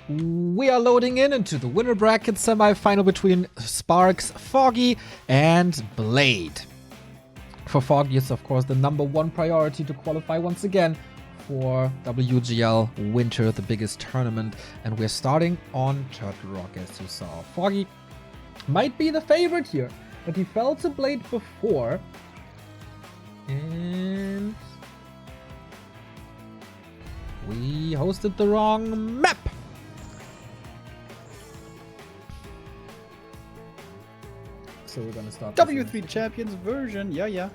We are loading into the Winnerbracket Semifinal between Sparks, Foggy, and Blade. For Foggy, it's of course the #1 priority to qualify once again for WGL Winter, the biggest tournament. And we're starting on Turtle Rock, as you saw. Foggy might be the favorite here, but he fell to Blade before. And we hosted the wrong map. So we're gonna start W3 Champions version, yeah.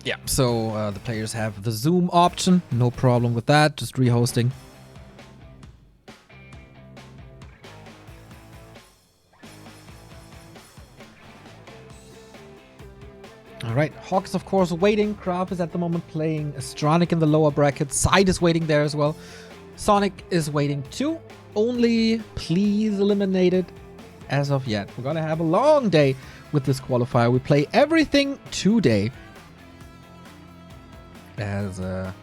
Yeah, so the players have the zoom option, no problem with that, just rehosting. Alright, Hawk is of course waiting, Kraft is at the moment playing Astronic in the lower bracket, Side is waiting there as well, Sonic is waiting too. Only please eliminated as of yet. We're gonna have a long day with this qualifier. We play everything today, as the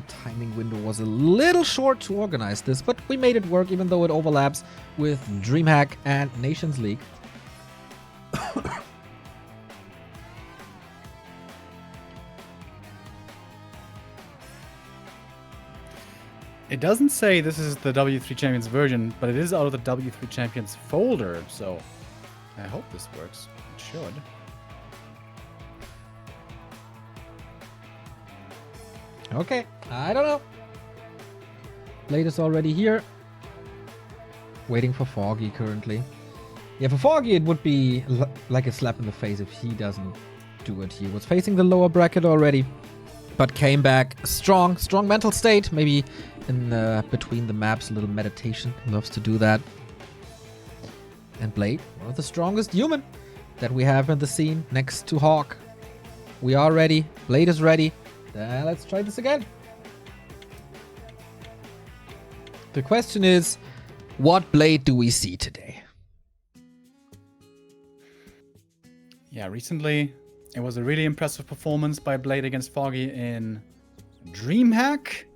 timing window was a little short to organize this, but we made it work even though it overlaps with DreamHack and Nations League. It doesn't say this is the W3 Champions version, but it is out of the W3 Champions folder, so I hope this works. It should. Okay, I don't know. Blade is already here. Waiting for Foggy currently. Yeah, for Foggy it would be like a slap in the face if he doesn't do it. He was facing the lower bracket already, but came back strong mental state. Maybe in between the maps, a little meditation. He loves to do that. And Blade, one of the strongest human that we have in the scene, next to Hawk. We are ready. Blade is ready. Let's try this again. The question is, what Blade do we see today? Yeah, recently it was a really impressive performance by Blade against Foggy in DreamHack.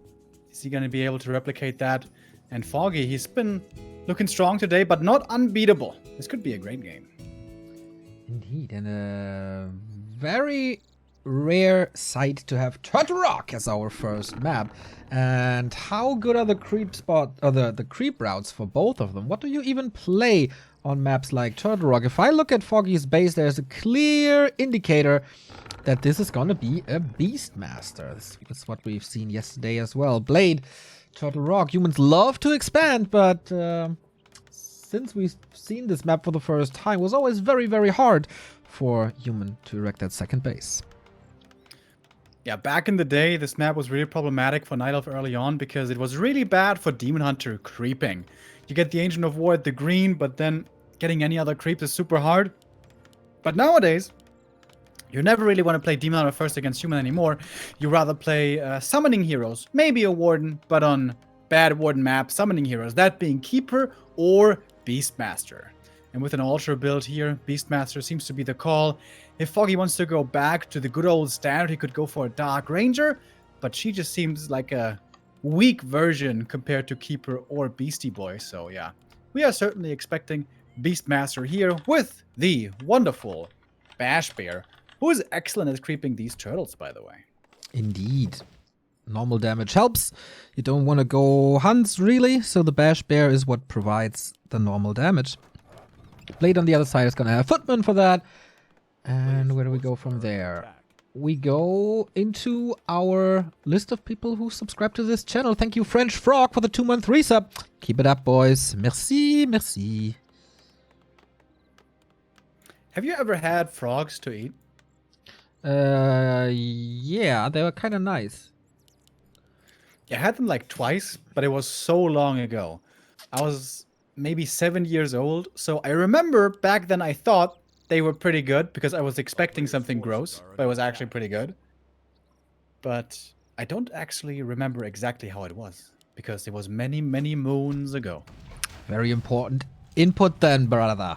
Is he going to be able to replicate that? And Foggy, he's been looking strong today, but not unbeatable. This could be a great game. Indeed, and a very rare sight to have Turtle Rock as our first map. And how good are the creep spot or the creep routes for both of them? What do you even play on maps like Turtle Rock? If I look at Foggy's base, there's a clear indicator that this is gonna be a Beastmaster. That's what we've seen yesterday as well. Blade, Turtle Rock. Humans love to expand, but since we've seen this map for the first time, it was always very, very hard for Human to erect that second base. Yeah, back in the day, this map was really problematic for Night Elf early on because it was really bad for Demon Hunter creeping. You get the Ancient of War at the green, but then getting any other creeps is super hard. But nowadays, you never really want to play Demon Hunter first against Human anymore. You rather play summoning heroes, maybe a Warden, but on bad Warden maps, summoning heroes, that being Keeper or Beastmaster. And with an Ultra build here, Beastmaster seems to be the call. If Foggy wants to go back to the good old standard, he could go for a Dark Ranger, but she just seems like a weak version compared to Keeper or Beastie Boy. So yeah, we are certainly expecting Beastmaster here with the wonderful Bash Bear, who is excellent at creeping these turtles, by the way. Indeed. Normal damage helps. You don't want to go hunts, really, so the Bash Bear is what provides the normal damage. Blade on the other side is going to have Footman for that. And where do we go from there? We go into our list of people who subscribe to this channel. Thank you, French Frog, for the 2-month resub. Keep it up, boys. Merci, merci. Have you ever had frogs to eat? Yeah, they were kind of nice. I had them like twice, but it was so long ago. I was maybe 7 years old, so I remember back then I thought they were pretty good because I was expecting something gross, but it was actually pretty good. But I don't actually remember exactly how it was because it was many, many moons ago. Very important input then, brother.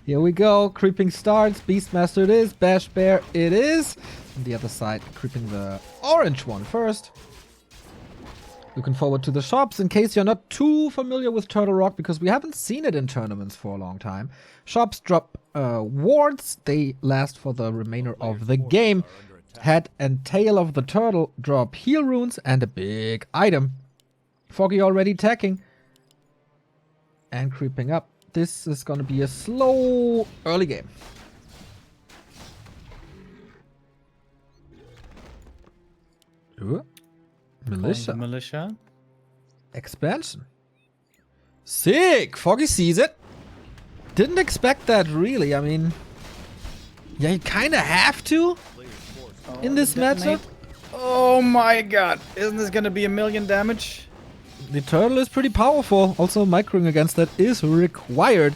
Here we go. Creeping starts. Beastmaster it is. Bash Bear it is. On the other side, creeping the orange one first. Looking forward to the shops. In case you're not too familiar with Turtle Rock, because we haven't seen it in tournaments for a long time. Shops drop wards. They last for the remainder of the game. Head and tail of the turtle drop heal runes and a big item. Foggy already attacking. And creeping up. This is going to be a slow early game. Ooh. Militia. Expansion. Sick! Foggy sees it. Didn't expect that, really. I mean, yeah, you kind of have to in this matchup. Oh my god. Isn't this going to be 1,000,000 damage? The turtle is pretty powerful. Also, microing against that is required.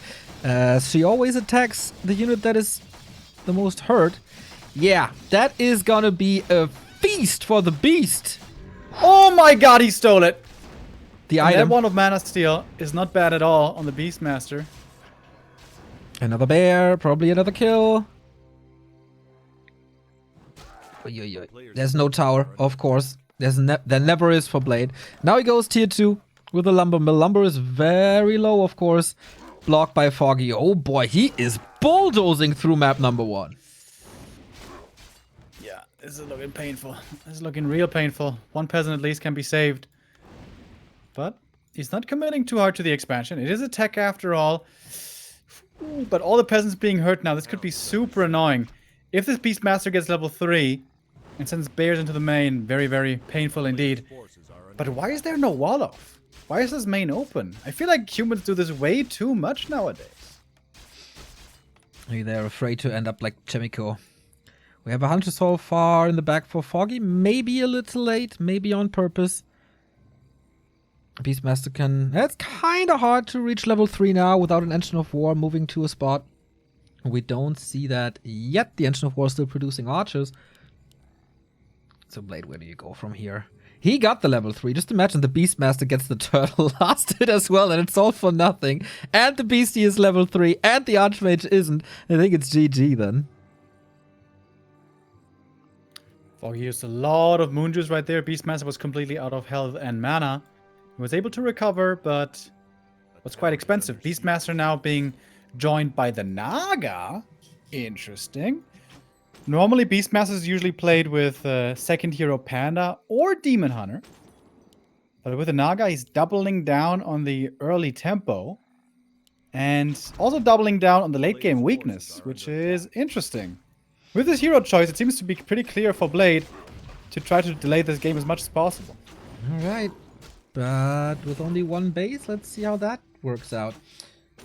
She always attacks the unit that is the most hurt. Yeah, that is going to be a feast for the beast. Oh my god, he stole it! The and item. that one of Mana Steal is not bad at all on the Beastmaster. Another bear, probably another kill. There's no tower, of course. There never is for Blade. Now he goes tier 2 with the Lumber Mill. Lumber is very low, of course. Blocked by Foggy. Oh boy, he is bulldozing through map number 1. This is looking painful. This is looking real painful. One peasant at least can be saved. But he's not committing too hard to the expansion. It is a tech after all. Ooh, but all the peasants being hurt now. This could be super annoying. If this Beastmaster gets level 3 and sends bears into the main, very, very painful indeed. But why is there no wall off? Why is this main open? I feel like humans do this way too much nowadays. Maybe they're afraid to end up like Chemico. We have a hunter so far in the back for Foggy. Maybe a little late, maybe on purpose. Beastmaster can... It's kind of hard to reach level 3 now without an Engine of War moving to a spot. We don't see that yet. The Engine of War is still producing archers. So Blade, where do you go from here? He got the level 3. Just imagine the Beastmaster gets the turtle last hit as well, and it's all for nothing. And the Beastie is level 3, and the Archmage isn't. I think it's GG then. Foggy used a lot of moon juice right there. Beastmaster was completely out of health and mana. He was able to recover, but was quite expensive. Beastmaster now being joined by the Naga. Interesting. Normally, Beastmaster is usually played with second hero Panda or Demon Hunter. But with the Naga, he's doubling down on the early tempo. And also doubling down on the late game weakness, which is interesting. With this hero choice, it seems to be pretty clear for Blade to try to delay this game as much as possible. Alright, but with only one base, let's see how that works out.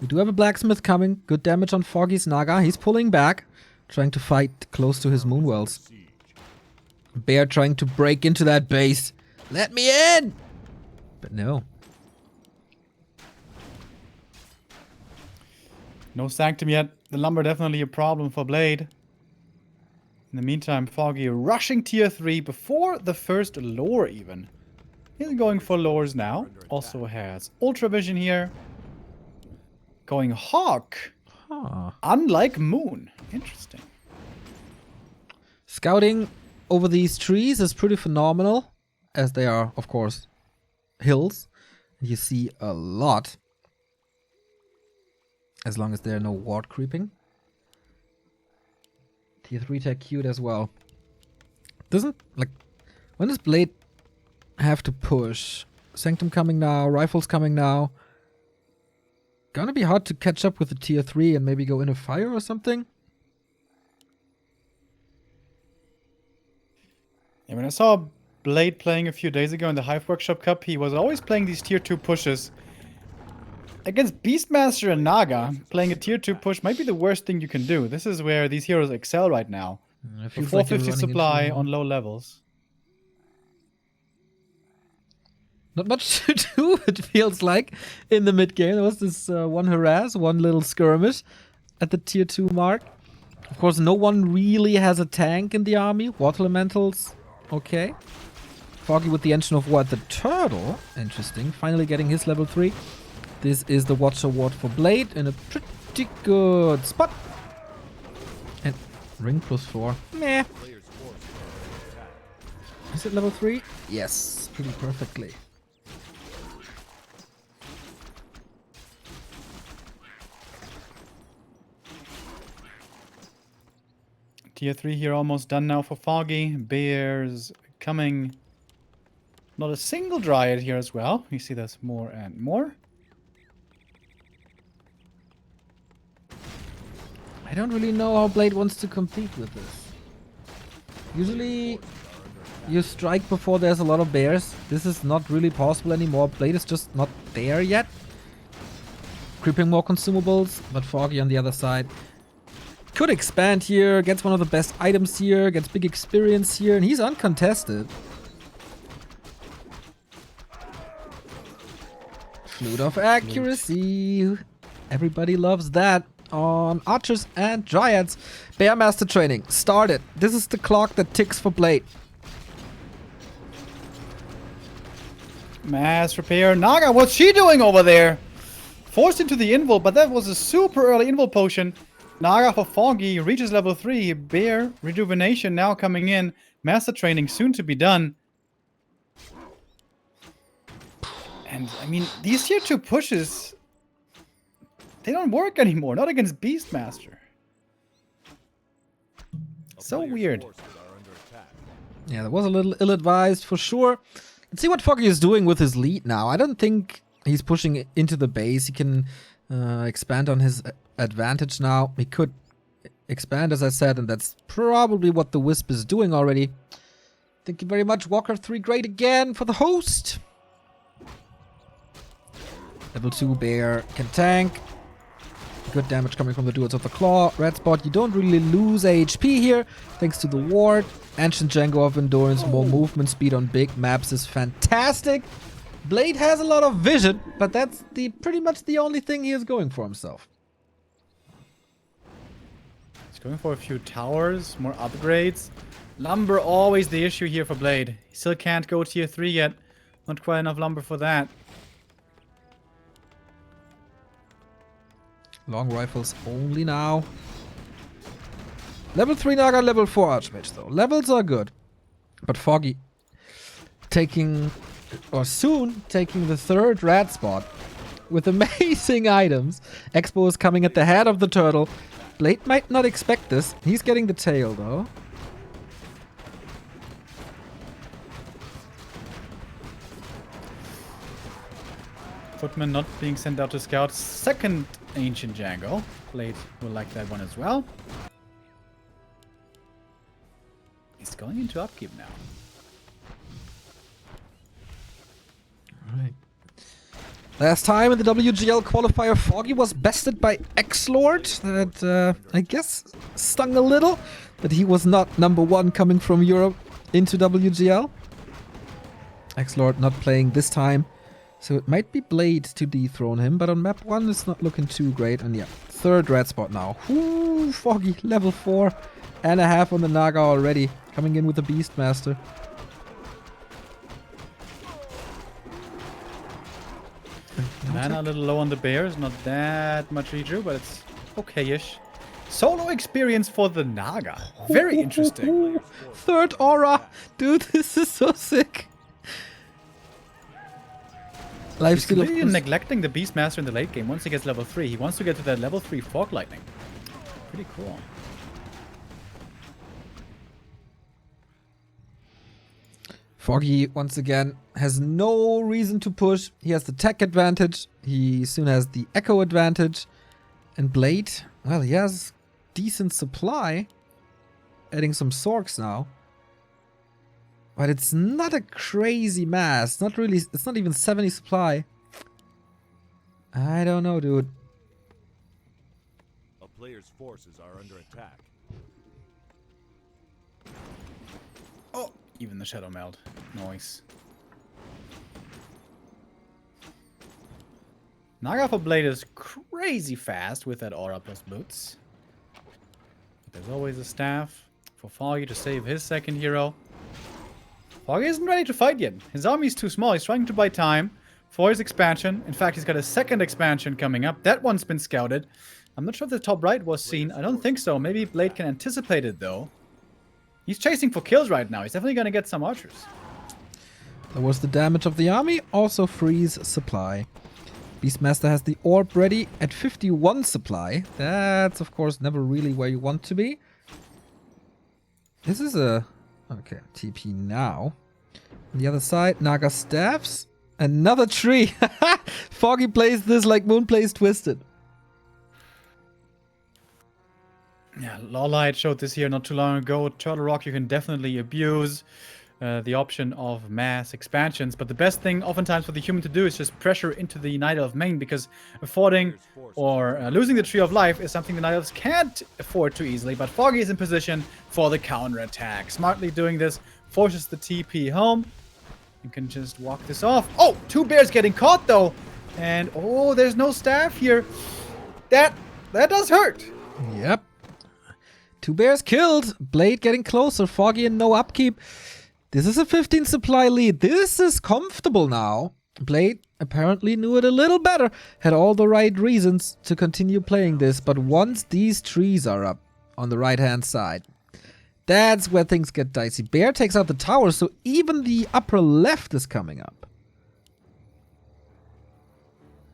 We do have a blacksmith coming. Good damage on Foggy's Naga. He's pulling back, trying to fight close to his Moonwells. Bear trying to break into that base. Let me in! But no. No Sanctum yet. The lumber definitely a problem for Blade. In the meantime, Foggy rushing tier 3 before the first lore even. He's going for lores now. Also has Ultra Vision here. Going Hawk. Huh. Unlike Moon. Interesting. Scouting over these trees is pretty phenomenal, as they are, of course, hills. You see a lot. As long as there are no ward creeping. Tier 3 tech cute as well. Doesn't, like, when does Blade have to push? Sanctum coming now, Rifles coming now. Gonna be hard to catch up with the tier 3 and maybe go into fire or something. Yeah, when I saw Blade playing a few days ago in the Hive Workshop Cup, he was always playing these tier 2 pushes. Against Beastmaster and Naga, playing a tier 2 push might be the worst thing you can do. This is where these heroes excel right now. I With 450 supply on low levels. Not much to do, it feels like, in the mid game. There was this one harass, one little skirmish at the tier 2 mark. Of course, no one really has a tank in the army. Water Elementals, okay. Foggy with the Engine of War at the Turtle. Interesting. Finally getting his level 3. This is the Watch Award for Blade in a pretty good spot. And ring +4. Meh. Is it level 3? Yes, pretty perfectly. Tier 3 here almost done now for Foggy. Bears coming. Not a single Dryad here as well. You see there's more and more. I don't really know how Blade wants to compete with this. Usually you strike before there's a lot of bears. This is not really possible anymore. Blade is just not there yet. Creeping more consumables, but Foggy on the other side could expand here, gets one of the best items here, gets big experience here, and he's uncontested. Flute of accuracy. Everybody loves that. On archers and dryads. Bear master training started. This is the clock that ticks for Blade. Mass repair. Naga, what's she doing over there? Forced into the invul, but that was a super early invul potion. Naga for Foggy reaches level 3. Bear rejuvenation now coming in. Master training soon to be done. And I mean, these tier 2 pushes, they don't work anymore. Not against Beastmaster. So weird. Yeah, that was a little ill-advised for sure. Let's see what Foggy is doing with his lead now. I don't think he's pushing into the base. He can expand on his advantage now. He could expand, as I said, and that's probably what the Wisp is doing already. Thank you very much, Warcraft 3 great again for the host. Level 2 Bear can tank. Good damage coming from the Duels of the Claw. Red Spot, you don't really lose HP here, thanks to the ward. Ancient Django of Endurance, more movement speed on big maps is fantastic. Blade has a lot of vision, but that's pretty much the only thing he is going for himself. He's going for a few towers, more upgrades. Lumber always the issue here for Blade. He still can't go tier 3 yet. Not quite enough lumber for that. Long rifles only now. Level 3 Naga, level 4 Archmage though. Levels are good. But Foggy taking, or soon taking the 3rd rat spot with amazing items. Expo is coming at the head of the turtle. Blade might not expect this. He's getting the tail though. Footman not being sent out to scout. Second Ancient Django. Blade will like that one as well. He's going into upkeep now. Alright. Last time in the WGL qualifier, Foggy was bested by X-Lord. That, I guess, stung a little. But he was not #1 coming from Europe into WGL. X-Lord not playing this time. So it might be Blade to dethrone him, but on map 1 it's not looking too great. And yeah, 3rd red spot now. Whoo, Foggy, level 4.5 on the Naga already. Coming in with the Beastmaster. Mana a little low on the bears, not that much redrew, but it's okay-ish. Solo experience for the Naga. Very interesting. 3rd aura. Dude, this is so sick. Life He's skill of completely neglecting the Beastmaster in the late game. Once he gets level 3, he wants to get to that level 3 Fog Lightning. Pretty cool. Foggy, once again, has no reason to push. He has the tech advantage. He soon has the echo advantage. And Blade, well, he has decent supply. Adding some Sorks now. But it's not a crazy mass. Not really. It's not even 70 supply. I don't know, dude. A player's forces are under attack. Oh, even the Shadow Meld. Nice. Naga for Blade is crazy fast with that aura plus boots. But there's always a staff for Foggy to save his second hero. Foggy isn't ready to fight yet. His army is too small. He's trying to buy time for his expansion. In fact, he's got a second expansion coming up. That one's been scouted. I'm not sure if the top right was seen. I don't think so. Maybe Blade can anticipate it, though. He's chasing for kills right now. He's definitely going to get some archers. There was the damage of the army. Also freeze supply. Beastmaster has the orb ready at 51 supply. That's, of course, never really where you want to be. This is a... Okay, TP now. On the other side, Naga staffs. Another tree. Foggy plays this like Moon plays Twisted. Yeah, Lawlight showed this here not too long ago. Turtle Rock you can definitely abuse. The option of mass expansions, but the best thing oftentimes for the human to do is just pressure into the Night Elf main, because affording or losing the Tree of Life is something the Night Elves can't afford too easily, but Foggy is in position for the counterattack. Smartly doing this forces the TP home. You can just walk this off. Oh, 2 bears getting caught though, and oh, there's no staff here. That does hurt. Yep. 2 bears killed. Blade getting closer. Foggy and no upkeep. This is a 15 supply lead. This is comfortable now. Blade apparently knew it a little better. Had all the right reasons to continue playing this. But once these trees are up on the right hand side, that's where things get dicey. Bear takes out the tower, so even the upper left is coming up.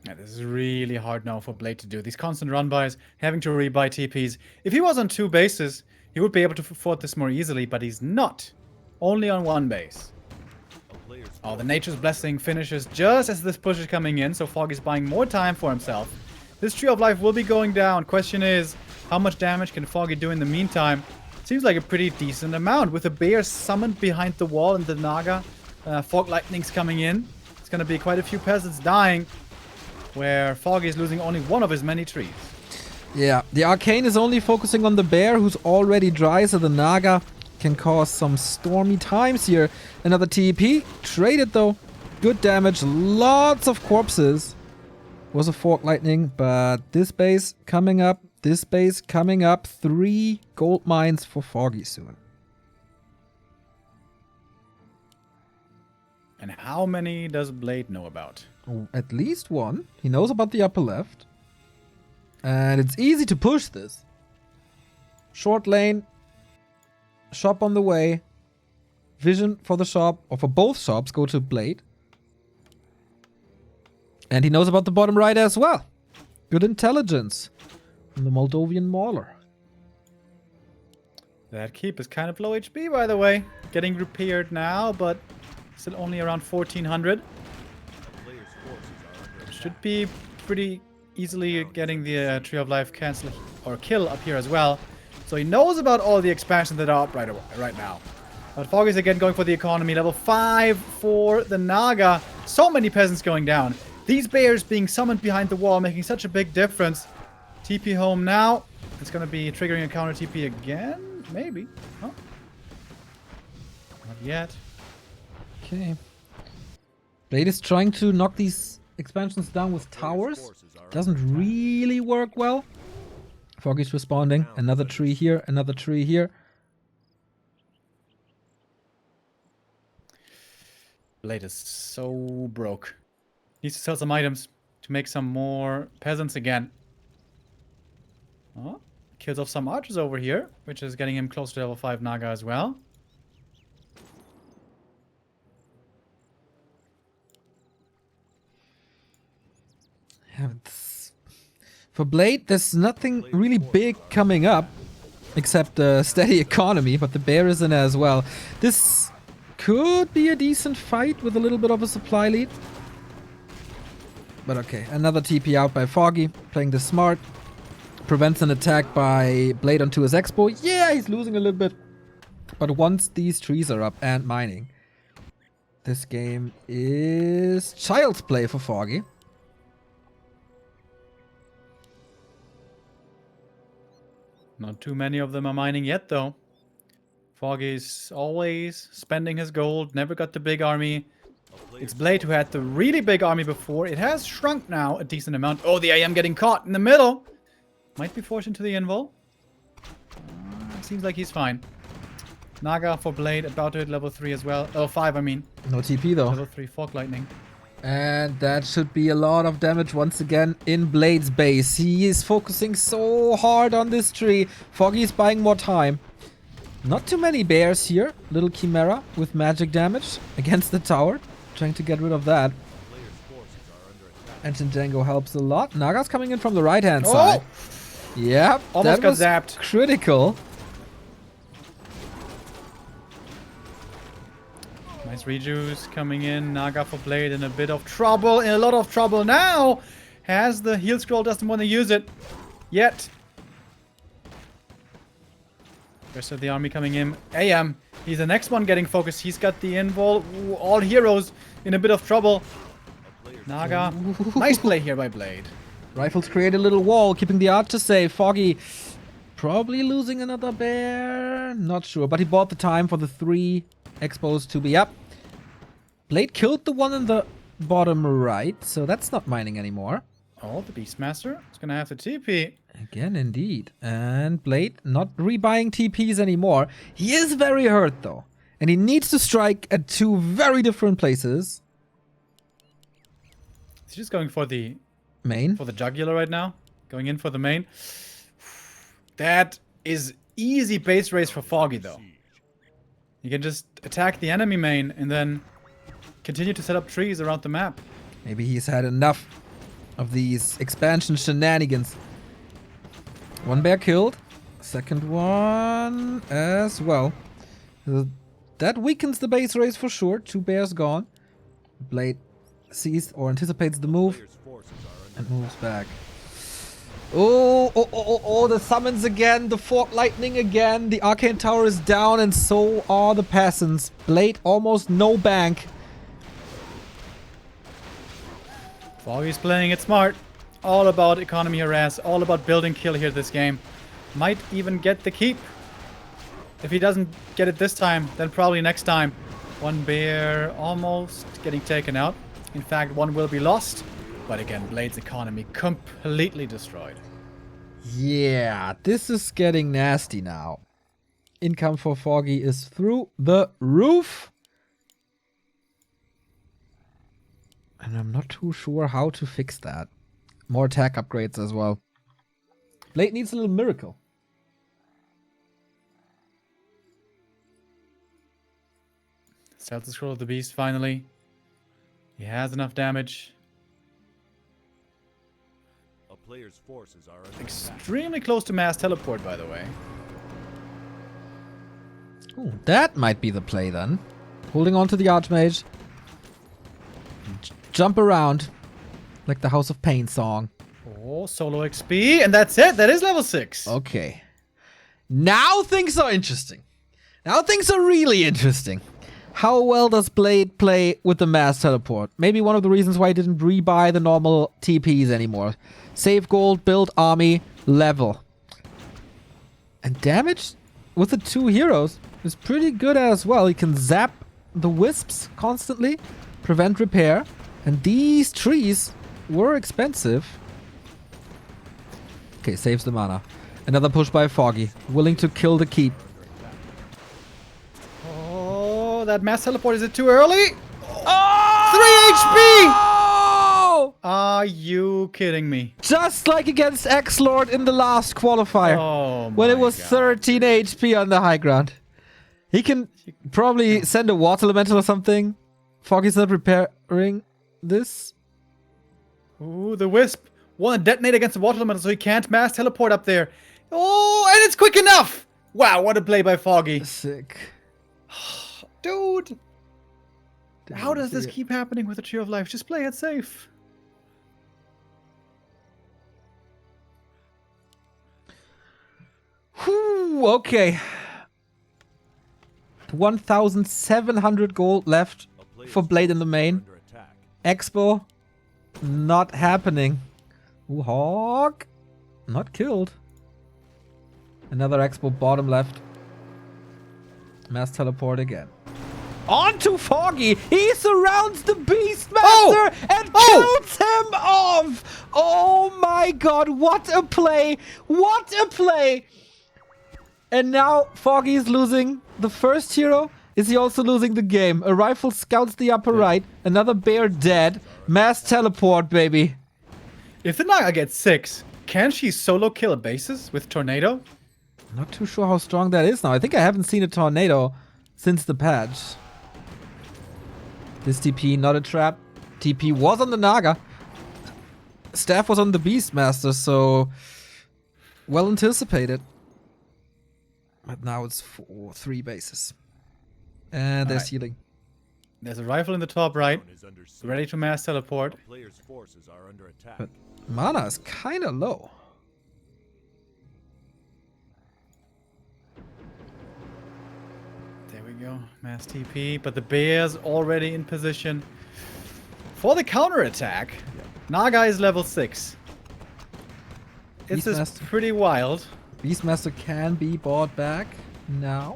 Yeah, this is really hard now for Blade to do. These constant run-bys, having to rebuy TPs. If he was on 2 bases, he would be able to afford this more easily, but he's not. Only on 1 base. Oh, the Nature's Blessing finishes just as this push is coming in, so Foggy's buying more time for himself. This Tree of Life will be going down. Question is, how much damage can Foggy do in the meantime? Seems like a pretty decent amount. With the bear summoned behind the wall and the Naga Fog Lightning's coming in, it's going to be quite a few peasants dying, where Foggy is losing only 1 of his many trees. Yeah, the Arcane is only focusing on the bear, who's already dry, so the Naga can cause some stormy times here. Another TP. Traded though. Good damage. Lots of corpses. Was a Fork Lightning, but this base coming up. This base coming up. 3 gold mines for Foggy soon. And how many does Blade know about? Oh, at least 1. He knows about the upper left. And it's easy to push this. Short lane. Shop on the way. Vision for the shop, or for both shops, go to Blade. And he knows about the bottom right as well. Good intelligence from the Moldovan Mauler. That keep is kind of low HP, by the way. Getting repaired now, but still only around 1400. Should be pretty easily getting the Tree of Life cancel or kill up here as well. So he knows about all the expansions that are up right now. But Foggy's again going for the economy. Level 5 for the Naga. So many peasants going down. These bears being summoned behind the wall, making such a big difference. TP home now. It's going to be triggering a counter TP again? Maybe. Oh. Not yet. Okay. Blade is trying to knock these expansions down with towers. Doesn't really work well. Foggy's responding. Another tree here, another tree here. Blade is so broke. Needs to sell some items to make some more peasants again. Oh, kills off some archers over here, which is getting him close to level 5 Naga as well. Yeah, for Blade, there's nothing really big coming up except a steady economy, but the bear is in as well. This could be a decent fight with a little bit of a supply lead. But okay, another TP out by Foggy, playing this smart. Prevents an attack by Blade onto his Expo. Yeah, he's losing a little bit. But once these trees are up and mining, this game is child's play for Foggy. Not too many of them are mining yet, though. Foggy's always spending his gold, never got the big army. It's Blade who had the really big army before. It has shrunk now a decent amount. Oh, the AM getting caught in the middle. Might be forced into the invul. Seems like he's fine. Naga for Blade, about to hit level 3 as well. Level 5, I mean. No TP though. Level 3 Fog Lightning. And that should be a lot of damage once again in Blade's base. He is focusing so hard on this tree. Foggy is buying more time. Not too many bears here. Little Chimera with magic damage against the tower. Trying to get rid of that. Engine Django helps a lot. Naga's coming in from the right hand side. Yep, Almost that got was zapped. critical. Nice rejuice coming in. Naga for Blade in a bit of trouble. In a lot of trouble now. Has the heal scroll, doesn't want to use it yet. Rest of the army coming in. AM, he's the next one getting focused. He's got the invul. Ooh, all heroes in a bit of trouble. Naga, nice play here by Blade. Rifles create a little wall, keeping the archer safe. Foggy probably losing another bear. Not sure, but he bought the time for the 3 expos to be up. Blade killed the one in the bottom right, so that's not mining anymore. Oh, the Beastmaster is going to have to TP. Again, indeed. And Blade not rebuying TPs anymore. He is very hurt, though. And he needs to strike at 2 very different places. He's just going for the Main. jugular right now. Going in for the main. That is easy base race for Foggy, though. You can just attack the enemy main and then continue to set up trees around the map. Maybe he's had enough of these expansion shenanigans. 1 bear killed. Second one as well. That weakens the base race for sure. 2 bears gone. Blade sees or anticipates the move and moves back. Oh, the summons again, the fork lightning again. The arcane tower is down and so are the peasants. Blade almost no bank. Foggy's playing it smart. All about economy harass, all about building kill here this game. Might even get the keep. If he doesn't get it this time, then probably next time. 1 bear almost getting taken out. In fact, 1 will be lost. But again, Blade's economy completely destroyed. Yeah, this is getting nasty now. Income for Foggy is through the roof. And I'm not too sure how to fix that. More attack upgrades as well. Blade needs a little miracle. Starts the scroll of the beast finally. He has enough damage. A player's forces are under attack. Extremely close to mass teleport, by the way. Ooh, that might be the play then. Holding on to the Archmage. Jump around. Like the House of Pain song. Oh, solo XP, and that's it. That is level 6. Okay. Now things are interesting. Now things are really interesting. How well does Blade play with the mass teleport? Maybe one of the reasons why he didn't rebuy the normal TPs anymore. Save gold, build army, level. And damage with the 2 heroes is pretty good as well. He can zap the wisps constantly, prevent repair, and these trees were expensive. Okay, saves the mana. Another push by Foggy, willing to kill the keep. Oh, that mass teleport, is it too early? Oh! 3 HP! Are you kidding me? Just like against X-Lord in the last qualifier. Oh my when it was God. 13 HP on the high ground. He can probably send a water elemental or something. Foggy's not repairing this. Ooh, the wisp. Want to detonate against the water elemental so he can't mass teleport up there. Oh, and it's quick enough! Wow, what a play by Foggy. Sick. Dude. How does this keep happening with the Tree of Life? Just play it safe. Whew, okay. 1,700 gold left for Blade in the main. Under attack. Expo, not happening. Ooh, Hawk, not killed. Another Expo bottom left. Mass teleport again. On to Foggy. He surrounds the Beastmaster and kills him off. Oh my god, what a play. What a play. And now Foggy is losing the first hero. Is he also losing the game? A rifle scouts the upper right. Another bear dead. Mass teleport, baby. If the Naga gets 6, can she solo kill a bases with Tornado? Not too sure how strong that is now. I think I haven't seen a tornado since the patch. This TP, not a trap. TP was on the Naga. Staff was on the Beastmaster, so well anticipated. But now it's 3 bases. And there's healing. There's a rifle in the top right, Town is under siege. ready to mass teleport. A player's forces are under attack. But mana is kind of low. There we go, mass TP. But the bear's already in position for the counterattack. Naga is level 6. This is Beastmaster. pretty wild. Beastmaster can be bought back now.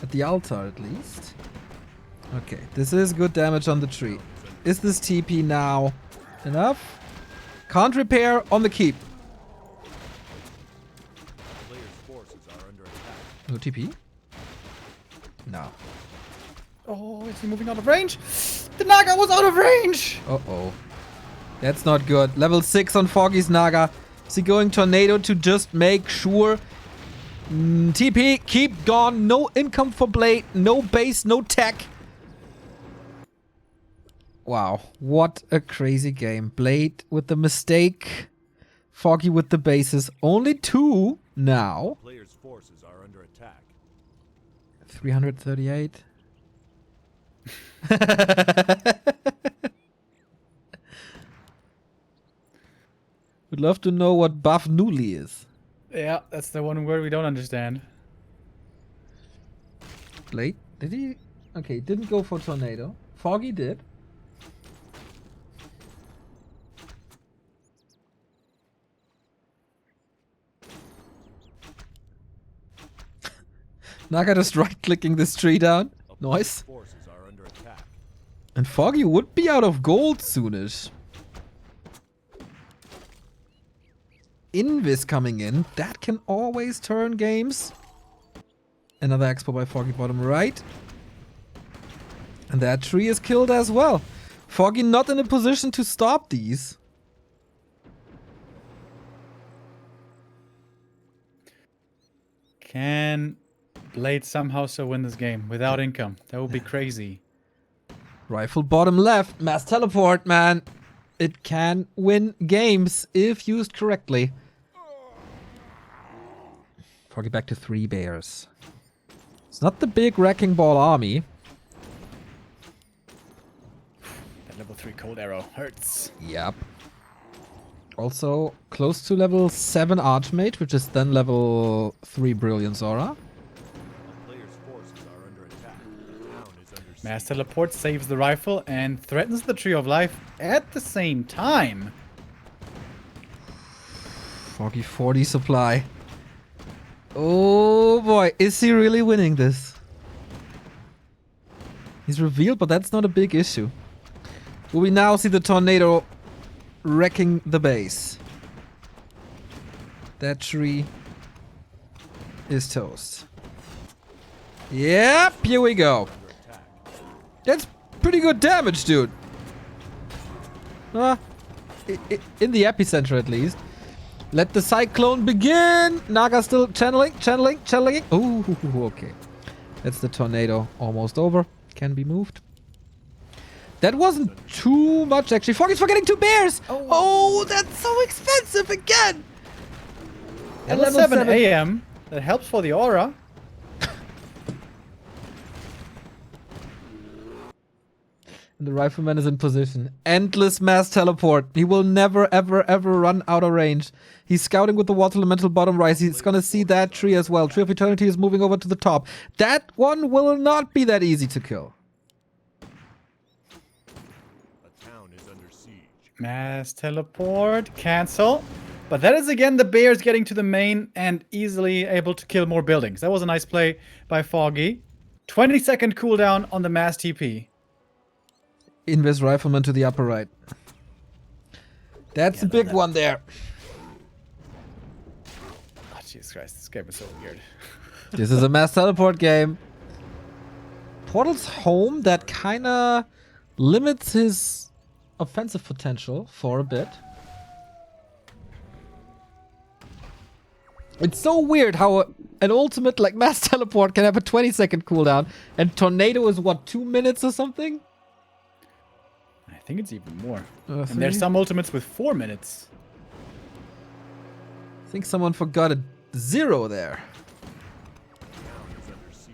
At the altar, at least. Okay, this is good damage on the tree. Is this TP now enough? Can't repair on the keep. A player's forces are under attack. No TP? No. Oh, is he moving out of range? The Naga was out of range! Uh-oh. That's not good. Level 6 on Foggy's Naga. Is he going Tornado to just make sure? TP, keep gone. No income for Blade. No base, no tech. Wow. What a crazy game. Blade with the mistake. Foggy with the bases. Only 2 now. A player's forces are under attack. 338. Would love to know what buff Newly is. Yeah, that's the one word we don't understand. Blade? Did he? Okay, didn't go for Tornado. Foggy did. Naga just right-clicking this tree down. A player's Nice. forces are under attack. And Foggy would be out of gold soonish. Invis coming in. That can always turn games. Another expo by Foggy bottom right. And that tree is killed as well. Foggy not in a position to stop these. Can Blade somehow so win this game without income? That would be crazy. Rifle bottom left. Mass teleport, man. It can win games if used correctly. Foggy back to 3 bears. It's not the big wrecking ball army. That level 3 cold arrow hurts. Yep. Also close to level 7 Archmage, which is then level 3 Brilliance Aura. A player's forces are under attack. The town is under siege. Mass teleport saves the rifle and threatens the Tree of Life at the same time. Foggy 40 supply. Oh boy, is he really winning this? He's revealed, but that's not a big issue. Will we now see the Tornado wrecking the base? That tree is toast. Yep, here we go. That's pretty good damage, dude. In the epicenter at least. Let the cyclone begin. Naga still channeling. Ooh, okay. That's the Tornado almost over. Can be moved. That wasn't too much actually. Foggy's forgetting 2 bears. Oh, that's so expensive again. At level 7 AM, that helps for the aura. And the rifleman is in position. Endless mass teleport. He will never, ever, ever run out of range. He's scouting with the water elemental bottom right. He's gonna see that tree as well. Tree of Eternity is moving over to the top. That one will not be that easy to kill. A town is under siege. Mass teleport, cancel. But that is again the bears getting to the main and easily able to kill more buildings. That was a nice play by Foggy. 20-second cooldown on the mass TP. Invis rifleman to the upper right. That's a big one there. Oh, Jesus Christ, this game is so weird. This is a mass teleport game. Portal's home, that kinda limits his offensive potential for a bit. It's so weird how an ultimate like mass teleport can have a 20-second cooldown and Tornado is what, 2 minutes or something? I think it's even more. Uh, And there's three? some ultimates with 4 minutes. I think someone forgot a 0 there. Town is under siege.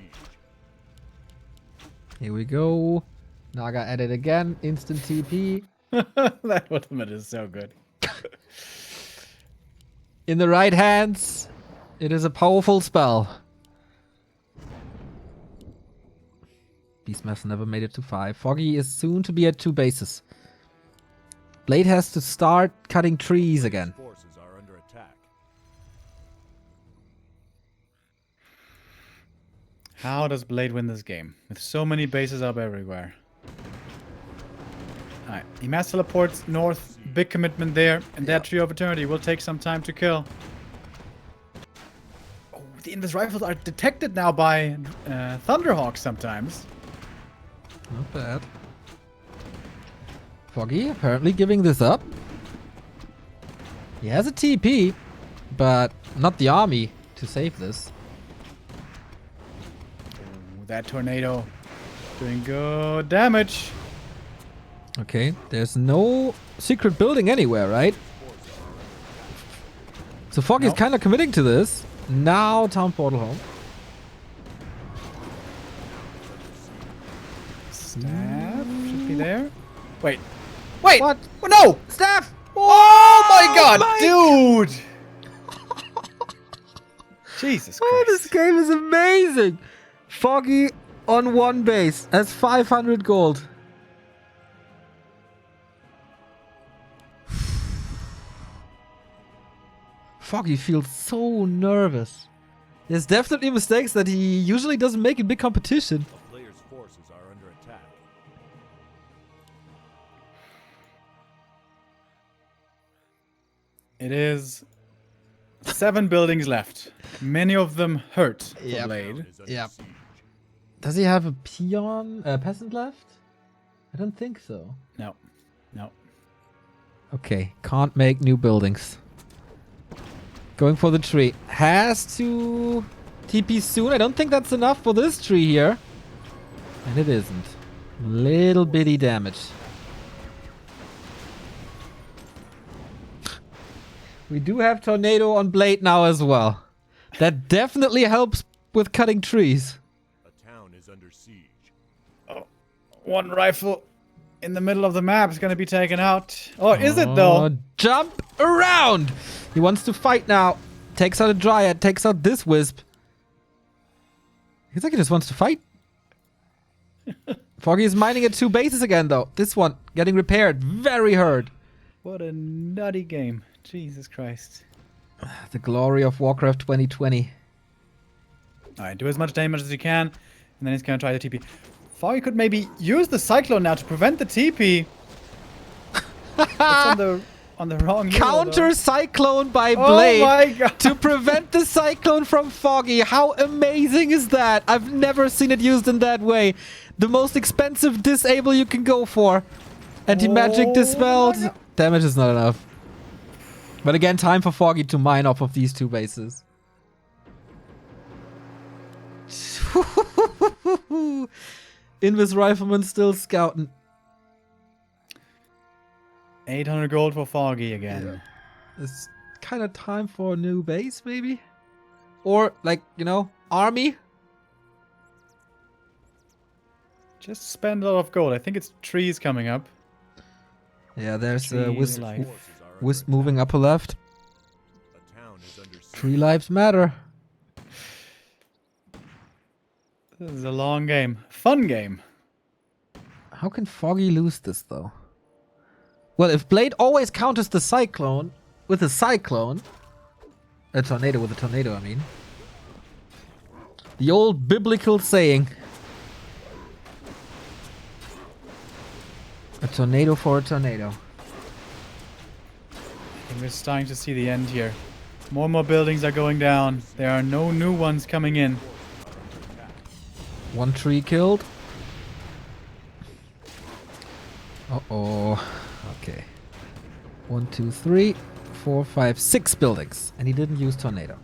Here we go. Naga at it again. Instant TP. That ultimate is so good. In the right hands, it is a powerful spell. Beastmaster never made it to 5. Foggy is soon to be at 2 bases. Blade has to start cutting trees again. Forces are under attack. How does Blade win this game? With so many bases up everywhere. Alright, he mass teleports north. Big commitment there. And that Tree of Eternity will take some time to kill. Oh, the Invis rifles are detected now by Thunderhawks sometimes. Not bad. Foggy apparently giving this up. He has a TP, but not the army to save this. Oh, that tornado doing good damage. Okay, there's no secret building anywhere, right? So Foggy's Nope. kind of committing to this. Now town portal home. Staff should be there. Wait. Wait! What? Oh, no! Staff! Oh my god, my- dude! Jesus Oh, this Christ. game is amazing! Foggy on 1 base has 500 gold. Foggy feels so nervous. There's definitely mistakes that he usually doesn't make in big competition. A player's forces are under attack. It is 7 buildings left. Many of them hurt for Yep. Blade. Is under Yep. siege. Does he have a peasant left? I don't think so. No. No. Okay, can't make new buildings. Going for the tree. Has to TP soon. I don't think that's enough for this tree here. And it isn't. Little bitty damage. We do have Tornado on Blade now as well. That definitely helps with cutting trees. A town is under siege. One rifle in the middle of the map is going to be taken out. Or is it though? Oh, jump around! He wants to fight now. Takes out a Dryad, takes out this Wisp. He's like he just wants to fight. Foggy is mining at 2 bases again though. This one getting repaired. Very hurt. What a nutty game. Jesus Christ. The glory of Warcraft 2020. Alright, do as much damage as you can. And then he's going to try the TP. Foggy could maybe use the Cyclone now to prevent the TP. It's on the wrong hero, Counter though. Cyclone by Oh Blade my god. to prevent the Cyclone from Foggy. How amazing is that? I've never seen it used in that way. The most expensive disable you can go for. Anti-magic Oh dispelled. my god. Damage is not enough. But again, time for Foggy to mine off of these 2 bases. Invis Rifleman still scouting. 800 gold for Foggy again. It's kind of time for a new base, maybe? Or, like, you know, army? Just spend a lot of gold. I think it's trees coming up. Yeah, there's Tree Wisp, life. Forces are under Wisp attack. moving upper left. A town is under siege. 3 lives matter. This is a long game. Fun game. How can Foggy lose this, though? Well, if Blade always counters the Cyclone with a Cyclone... A Tornado with a Tornado, I mean. The old biblical saying. A tornado for a tornado. I think we're starting to see the end here. More and more buildings are going down. There are no new ones coming in. 1 tree killed. Uh-oh. Okay. 1, 2, 3, 4, 5, 6 buildings. And he didn't use tornado.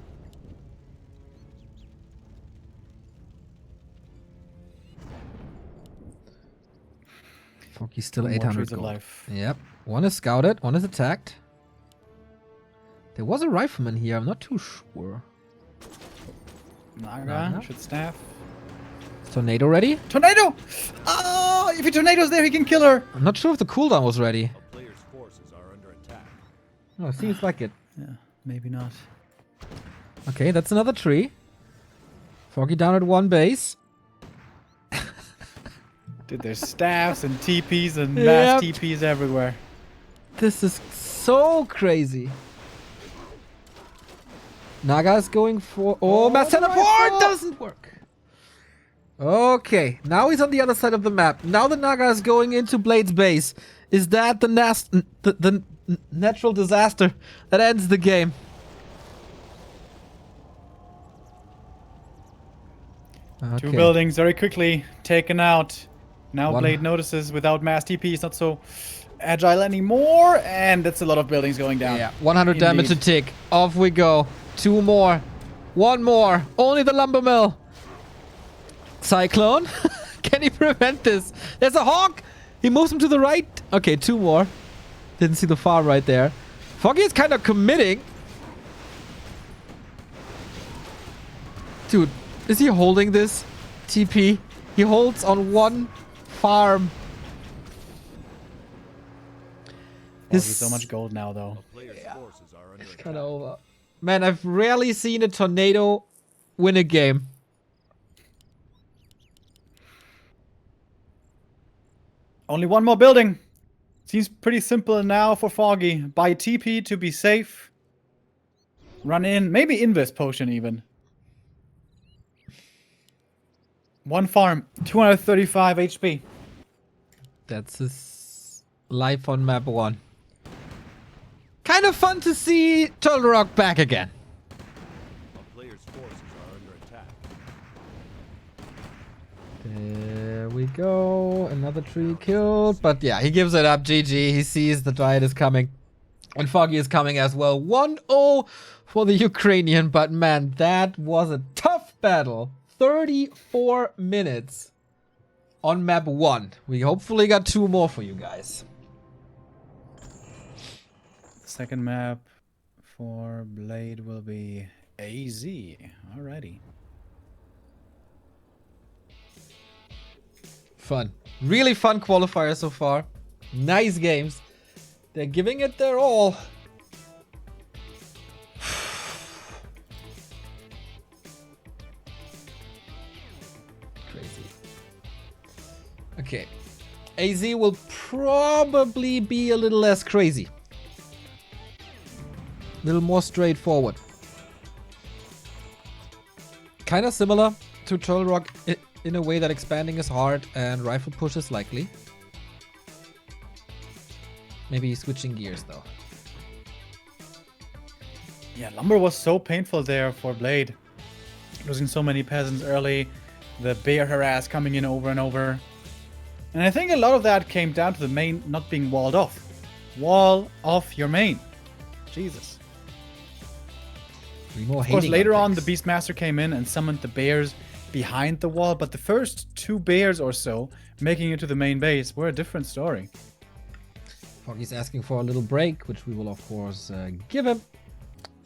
Foggy's still More 800 trees of gold. life. Yep. 1 is scouted, 1 is attacked. There was a rifleman here, I'm not too sure. Naga Naga. should staff. Tornado ready? Tornado! Oh, Oh, if he tornadoes there, he can kill her. I'm not sure if the cooldown was ready. A player's forces are under attack. No, it seems like it. Yeah, maybe not. Okay, that's another tree. Foggy down at 1 base. Dude, there's staffs and TPs and Yep. mass TPs everywhere. This is so crazy. Naga's going for... Oh, mass teleport doesn't work. Okay, now he's on the other side of the map. Now the Naga is going into Blade's base. Is that the natural disaster that ends the game? Two buildings very quickly taken out. Now One. Blade notices without mass TP, he's not so agile anymore, and that's a lot of buildings going down. Yeah, 100 damage to Indeed. tick. Off we go. 2 more. 1 more. Only the lumber mill. Cyclone. Can he prevent this? There's a hawk. He moves him to the right. Okay, 2 more. Didn't see the farm right there. Foggy is kind of committing. Dude, is he holding this TP? He holds on 1 farm. Foggy so much gold now, though. A player's forces are under attack. Kind of over. Man, I've rarely seen a tornado win a game. Only 1 more building. Seems pretty simple now for Foggy. Buy TP to be safe. Run in. Maybe invest potion even. 1 farm. 235 HP. That's his life on map 1. Kind of fun to see Turtle Rock back again. A player's forces are under attack. There we go. Another tree killed. But yeah, he gives it up. GG. He sees the Dryad is coming. And Foggy is coming as well. 1-0 for the Ukrainian. But man, that was a tough battle. 34 minutes on map 1. We hopefully got 2 more for you guys. Second map for Blade will be AZ. Alrighty. Fun. Really fun qualifier so far. Nice games. They're giving it their all. Crazy. Okay. AZ will probably be a little less crazy. A little more straightforward. Kind of similar to Turtle Rock in a way that expanding is hard and rifle push is likely. Maybe switching gears though. Yeah, lumber was so painful there for Blade. Losing so many peasants early. The bear harass coming in over and over. And I think a lot of that came down to the main not being walled off. Wall off your main. Jesus. Remo Of course, hating later our on, the picks. Beastmaster came in and summoned the bears behind the wall, but the first 2 bears or so making it to the main base were a different story. Foggy's asking for a little break, which we will of course give him.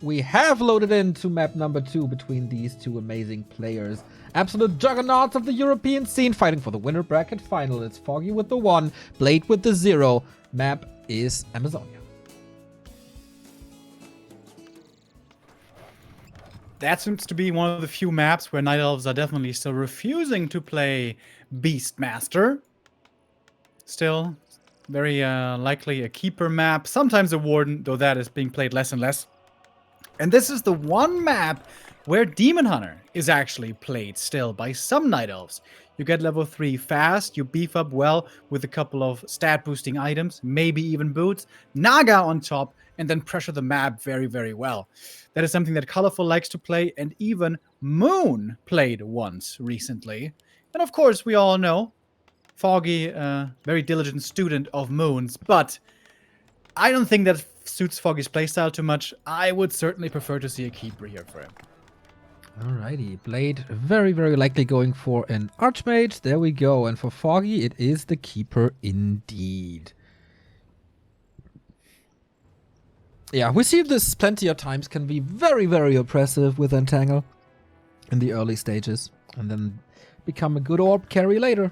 We have loaded into map number 2 between these 2 amazing players. Absolute juggernauts of the European scene fighting for the winner bracket final. It's Foggy with the 1, Blade with the 0. Map is Amazonia. That seems to be one of the few maps where Night Elves are definitely still refusing to play Beastmaster. Still, very likely a keeper map. Sometimes a Warden, though that is being played less and less. And this is the one map where Demon Hunter is actually played still by some Night Elves. You get level 3 fast, you beef up well with a couple of stat boosting items, maybe even boots, Naga on top, and then pressure the map very, very well. That is something that Colorful likes to play, and even Moon played once recently. And of course, we all know Foggy, very diligent student of Moons, but I don't think that suits Foggy's playstyle too much. I would certainly prefer to see a keeper here for him. Alrighty, Blade very, very likely going for an Archmage. There we go. And for Foggy, it is the keeper indeed. Yeah, we see this plenty of times. Can be very, very oppressive with Entangle in the early stages. And then become a good orb carry later.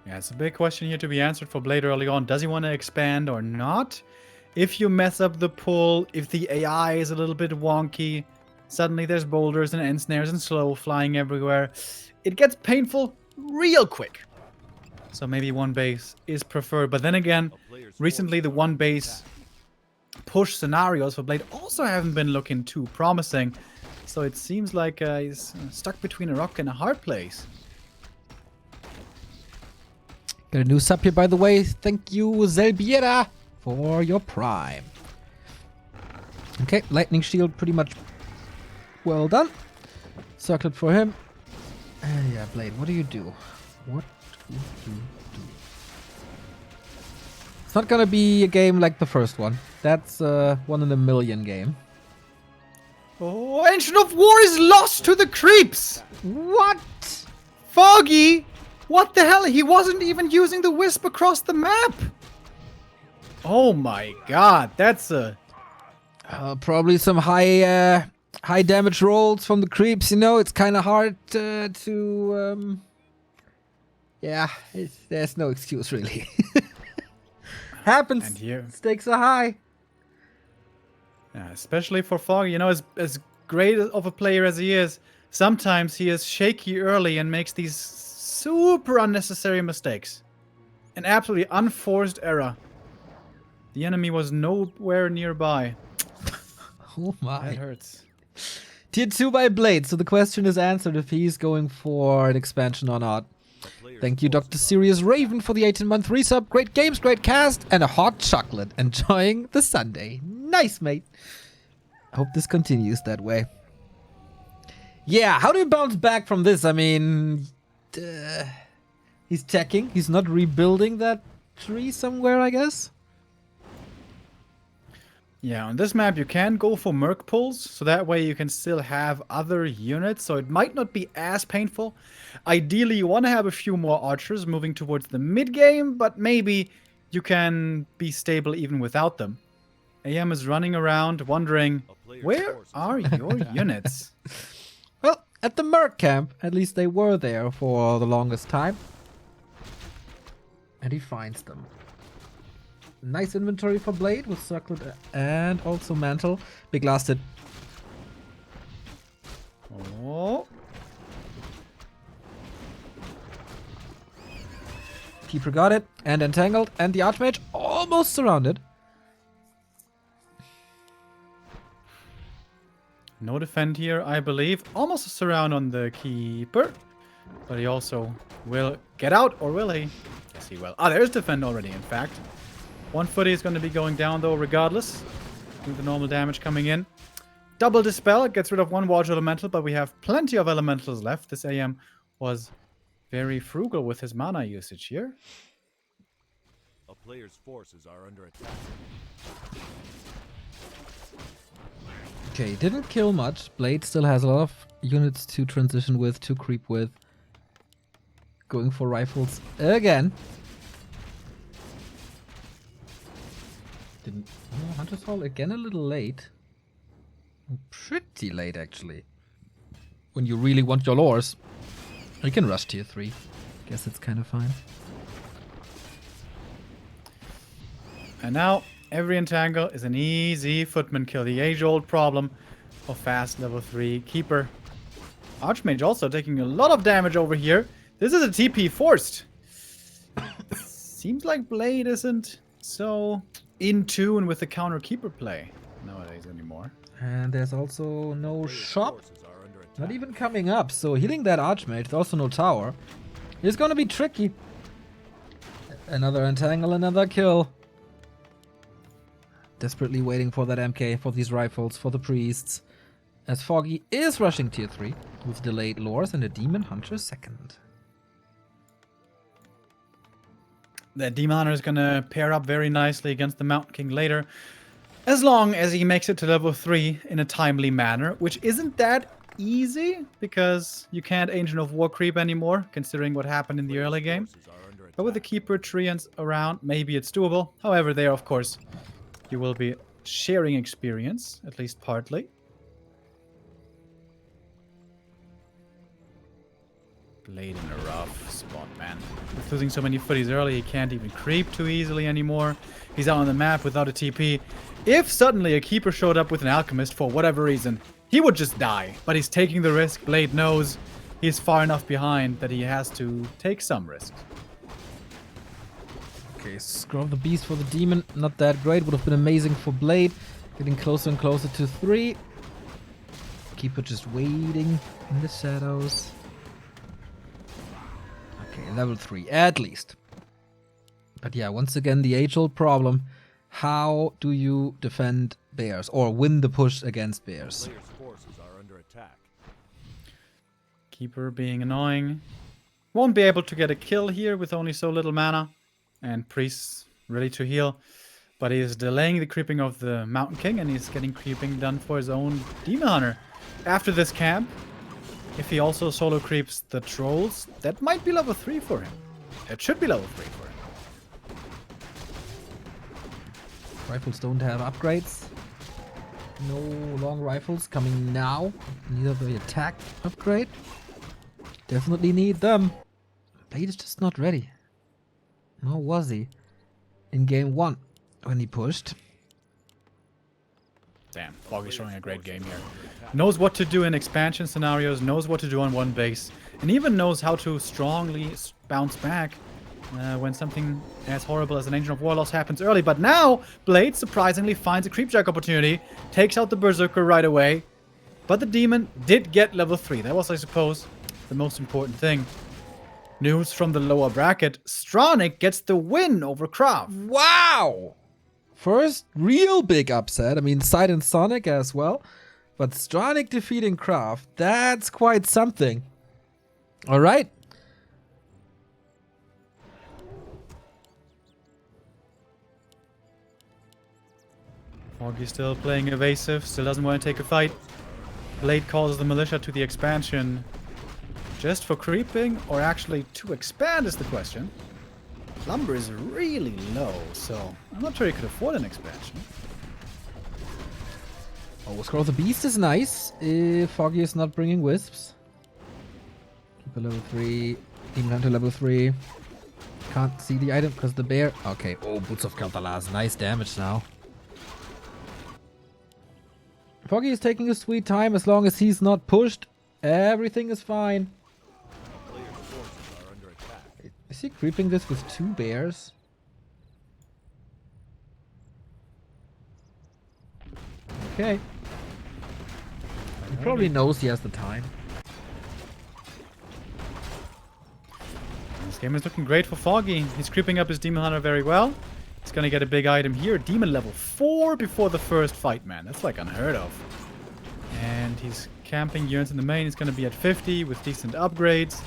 Yeah, it's a big question here to be answered for Blade early on. Does he want to expand or not? If you mess up the pull, if the AI is a little bit wonky, suddenly there's boulders and end snares and slow flying everywhere. It gets painful real quick. So maybe one base is preferred. But then again, recently the one base push scenarios for Blade also haven't been looking too promising. So it seems like he's stuck between a rock and a hard place. Got a new sub here, by the way. Thank you, Zelbiera, for your prime. Okay, lightning shield pretty much well done. Circlet for him. Yeah, Blade, what do you do? What do you do? It's not gonna be a game like the first one. That's a 1 in a million game. Oh, Ancient of War is lost to the creeps! What? Foggy! What the hell? He wasn't even using the wisp across the map! Oh my god, that's a... Probably some high damage rolls from the creeps, you know? It's kind of hard to... Yeah, there's no excuse, really. Happens. And here... Stakes are high. Yeah, especially for Foggy, you know, as great of a player as he is, sometimes he is shaky early and makes these super unnecessary mistakes. An absolutely unforced error. The enemy was nowhere nearby. Oh my. That hurts. Tier 2 by Blade, so the question is answered if he's going for an expansion or not. Thank you, Dr. Sirius Raven, for the 18-month resub. Great games, great cast, and a hot chocolate. Enjoying the Sunday. Nice, mate. Hope this continues that way. Yeah, how do you bounce back from this? I mean, he's teching. He's not rebuilding that tree somewhere, I guess. Yeah, on this map you can go for Merc pulls, so that way you can still have other units, so it might not be as painful. Ideally, you want to have a few more archers moving towards the mid-game, but maybe you can be stable even without them. AM is running around wondering, where are your units? Well, at the Merc camp, at least they were there for the longest time. And he finds them. Nice inventory for Blade with Circlet and also Mantle. Big lasted. Oh. Keeper got it and entangled, and the Archmage almost surrounded. No defend here, I believe. Almost a surround on the Keeper. But he also will get out, or will he? Yes, he will. Ah, there's defend already, in fact. One footy is going to be going down, though, regardless. With the normal damage coming in. Double Dispel. It gets rid of one Water Elemental, but we have plenty of Elementals left. This AM was very frugal with his mana usage here. A player's forces are under attack. Okay, didn't kill much. Blade still has a lot of units to transition with, to creep with. Going for rifles again. Didn't... Oh, Hunter's Hall again a little late. Pretty late, actually. When you really want your lores. You can rush tier 3. Guess it's kind of fine. And now, every entangle is an easy footman kill. The age-old problem of fast level 3 Keeper. Archmage also taking a lot of damage over here. This is a TP forced. Seems like Blade isn't so in tune with the counter Keeper play nowadays anymore. And there's also no Player's shop. forces are under attack. Not even coming up. So healing that Archmage, there's also no tower. It's gonna be tricky. Another entangle, another kill. Desperately waiting for that MK, for these rifles, for the priests. As Foggy is rushing tier 3 with delayed lores and a Demon Hunter second. That Demon Hunter is going to pair up very nicely against the Mountain King later. As long as he makes it to level 3 in a timely manner, which isn't that easy, because you can't Ancient of War creep anymore, considering what happened in the early game. But with the Keeper treants around, maybe it's doable. However, there, of course, you will be sharing experience, at least partly. Blade in a rough spot, man. With With losing so many footies early, he can't even creep too easily anymore. He's out on the map without a TP. If suddenly a keeper showed up with an alchemist for whatever reason, he would just die. But he's taking the risk. Blade knows he's far enough behind that he has to take some risks. Okay, Scroll of the Beast for the Demon. Not that great. Would have been amazing for Blade. Getting closer and closer to 3. Keeper just waiting in the shadows. Okay, level 3 at least. But yeah, once again, the age-old problem. How do you defend bears or win the push against bears? Players' forces are under attack. Keeper being annoying. Won't be able to get a kill here with only so little mana. And priests ready to heal. But he is delaying the creeping of the Mountain King, and he's getting creeping done for his own Demon Hunter. After this camp, if he also solo creeps the trolls, that might be level 3 for him. It should be level 3 for him. Rifles don't have upgrades. No long rifles coming now. Neither the attack upgrade. Definitely need them. Blade is just not ready. Nor was he in game 1 when he pushed. Damn, Foggy's showing a great game here. Knows what to do in expansion scenarios, knows what to do on one base, and even knows how to strongly bounce back when something as horrible as an Ancient of War loss happens early. But now, Blade surprisingly finds a creepjack opportunity, takes out the Berserker right away. But the Demon did get level 3. That was, I suppose, the most important thing. News from the lower bracket. Stronic gets the win over Kraft. Wow! First real big upset. I mean, Side and Sonic as well. But Stronic defeating Kraft, that's quite something. Alright. Foggy still playing evasive, still doesn't want to take a fight. Blade calls the militia to the expansion. Just for creeping, or actually to expand is the question. Lumber is really low, so I'm not sure he could afford an expansion. Oh, Scroll of the Beast is nice if Foggy is not bringing wisps. Keep a level 3. Demon Hunter level 3. Can't see the item because the bear. Okay. Oh, Boots of Kel'Thuzad. Nice damage now. Foggy is taking his sweet time as long as he's not pushed. Everything is fine. Players' forces are under attack. Is he creeping this with 2 bears? Okay. He probably knows he has the time. This game is looking great for Foggy. He's creeping up his Demon Hunter very well. He's gonna get a big item here. Demon level 4 before the first fight, man. That's like unheard of. And he's camping units in the main. He's gonna be at 50 with decent upgrades.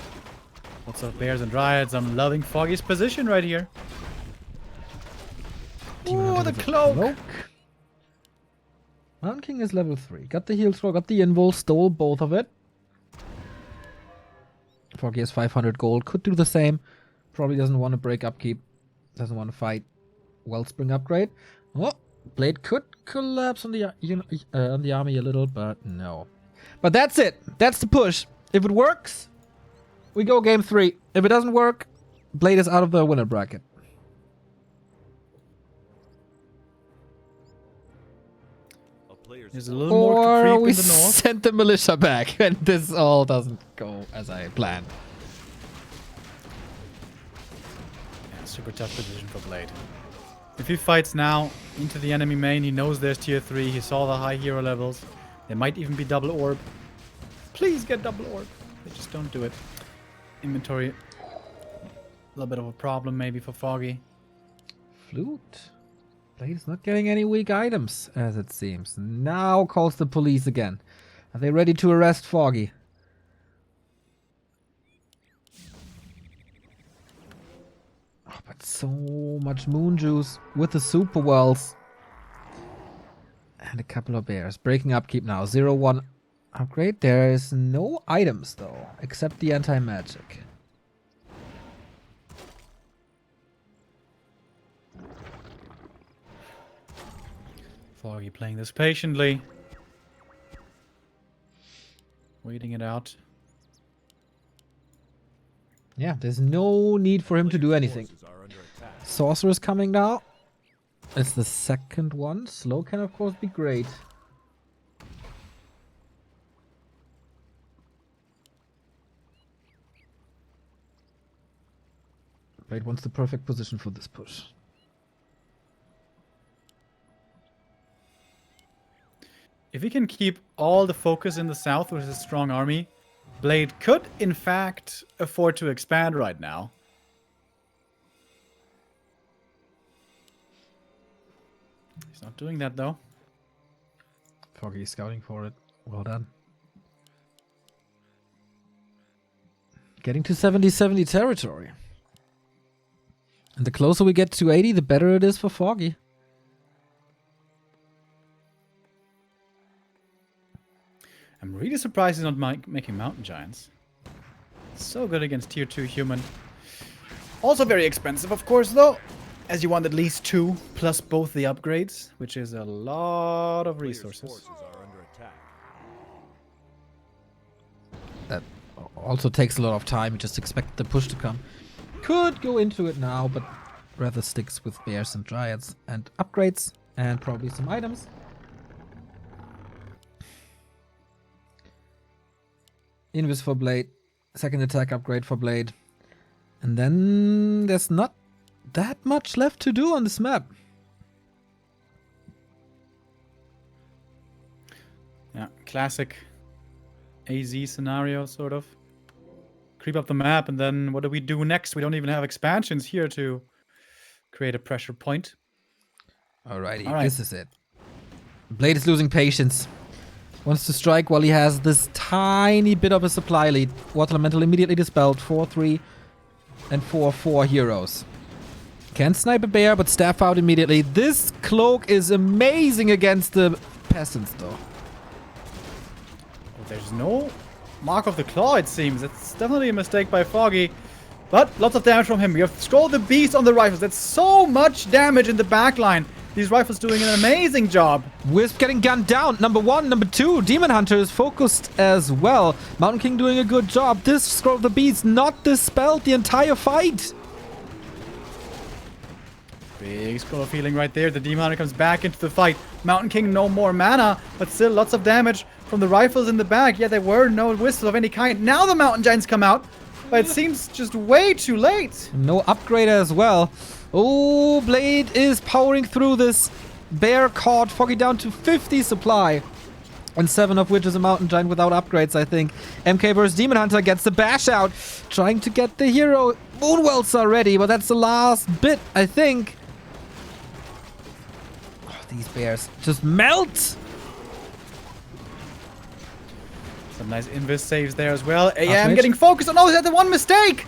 Lots of bears and dryads. I'm loving Foggy's position right here. Oh, the cloak! Mountain King is level 3. Got the heal scroll, got the invul, stole both of it. Foggy has 500 gold. Could do the same. Probably doesn't want to break upkeep. Doesn't want to fight. Wellspring upgrade. Oh, Blade could collapse on the army a little, but no. But that's it. That's the push. If it works, we go game 3. If it doesn't work, Blade is out of the winner bracket. There's a little more to creep we in the north. sent the militia back, and this all doesn't go as I planned. Yeah, super tough position for Blade. If he fights now into the enemy main, he knows there's tier 3. He saw the high hero levels. There might even be double orb. Please get double orb. They just don't do it. Inventory. A little bit of a problem maybe for Foggy. Flute. Blade is not getting any weak items, as it seems. Now calls the police again. Are they ready to arrest Foggy? Oh, but so much moon juice with the super wells. And a couple of bears. Breaking upkeep now. 0-1 upgrade. There is no items, though, except the anti-magic. Foggy playing this patiently. Waiting it out. Yeah, there's no need for him to do anything. Forces are under attack. Sorcerer's coming now. It's the second one. Slow can of course be great. Blade wants the perfect position for this push. If he can keep all the focus in the south with his strong army, Blade could, in fact, afford to expand right now. He's not doing that, though. Foggy scouting for it. Well done. Getting to 70-70 territory. And the closer we get to 80, the better it is for Foggy. I'm really surprised he's not making mountain giants. So good against tier 2 human. Also very expensive, of course, though. As you want at least 2, plus both the upgrades, which is a lot of Player's resources. forces are under attack. That also takes a lot of time. You just expect the push to come. Could go into it now, but rather sticks with bears and dryads and upgrades and probably some items. Invis for Blade. Second attack upgrade for Blade. And then there's not that much left to do on this map. Yeah, classic AZ scenario, sort of. Creep up the map, and then what do we do next? We don't even have expansions here to create a pressure point. Alrighty, All right. This is it. Blade is losing patience. Wants to strike while he has this tiny bit of a supply lead. Water Elemental immediately dispelled. 4-3 and 4-4 heroes. Can't snipe a bear, but staff out immediately. This cloak is amazing against the peasants, though. Oh, there's no mark of the claw, it seems. It's definitely a mistake by Foggy. But lots of damage from him. We have Scroll the Beast on the rifles. That's so much damage in the backline. These rifles doing an amazing job. Wisp getting gunned down. Number 1, number 2. Demon Hunter is focused as well. Mountain King doing a good job. This Scroll of the Beast not dispelled the entire fight. Big Scroll of Healing right there. The Demon Hunter comes back into the fight. Mountain King no more mana, but still lots of damage from the rifles in the back. Yeah, there were no wisps of any kind. Now the Mountain Giants come out, but it seems just way too late. No upgrade as well. Oh, Blade is powering through this. Bear caught Foggy down to 50 supply. And 7 of which is a Mountain Giant without upgrades, I think. MK vs Demon Hunter gets the bash out. Trying to get the hero. Moonwelts are ready, but that's the last bit, I think. Oh, these bears just melt. Some nice Invis saves there as well. AM Archmage. getting focused on. Oh, he had the one mistake.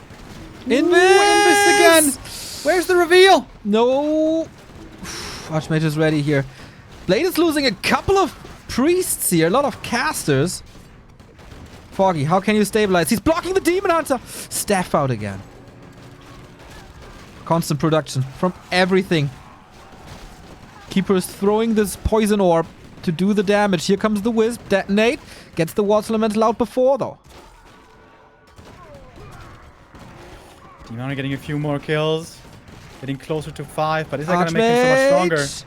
Invis! Invis again. Where's the reveal? No. Archmage is ready here. Blade is losing a couple of priests here. A lot of casters. Foggy, how can you stabilize? He's blocking the Demon Hunter. Staff out again. Constant production from everything. Keeper is throwing this poison orb to do the damage. Here comes the Wisp. Detonate. Gets the Water Elemental out before, though. Demon Hunter getting a few more kills. Getting closer to 5, but is that going to make him so much stronger? Archmage!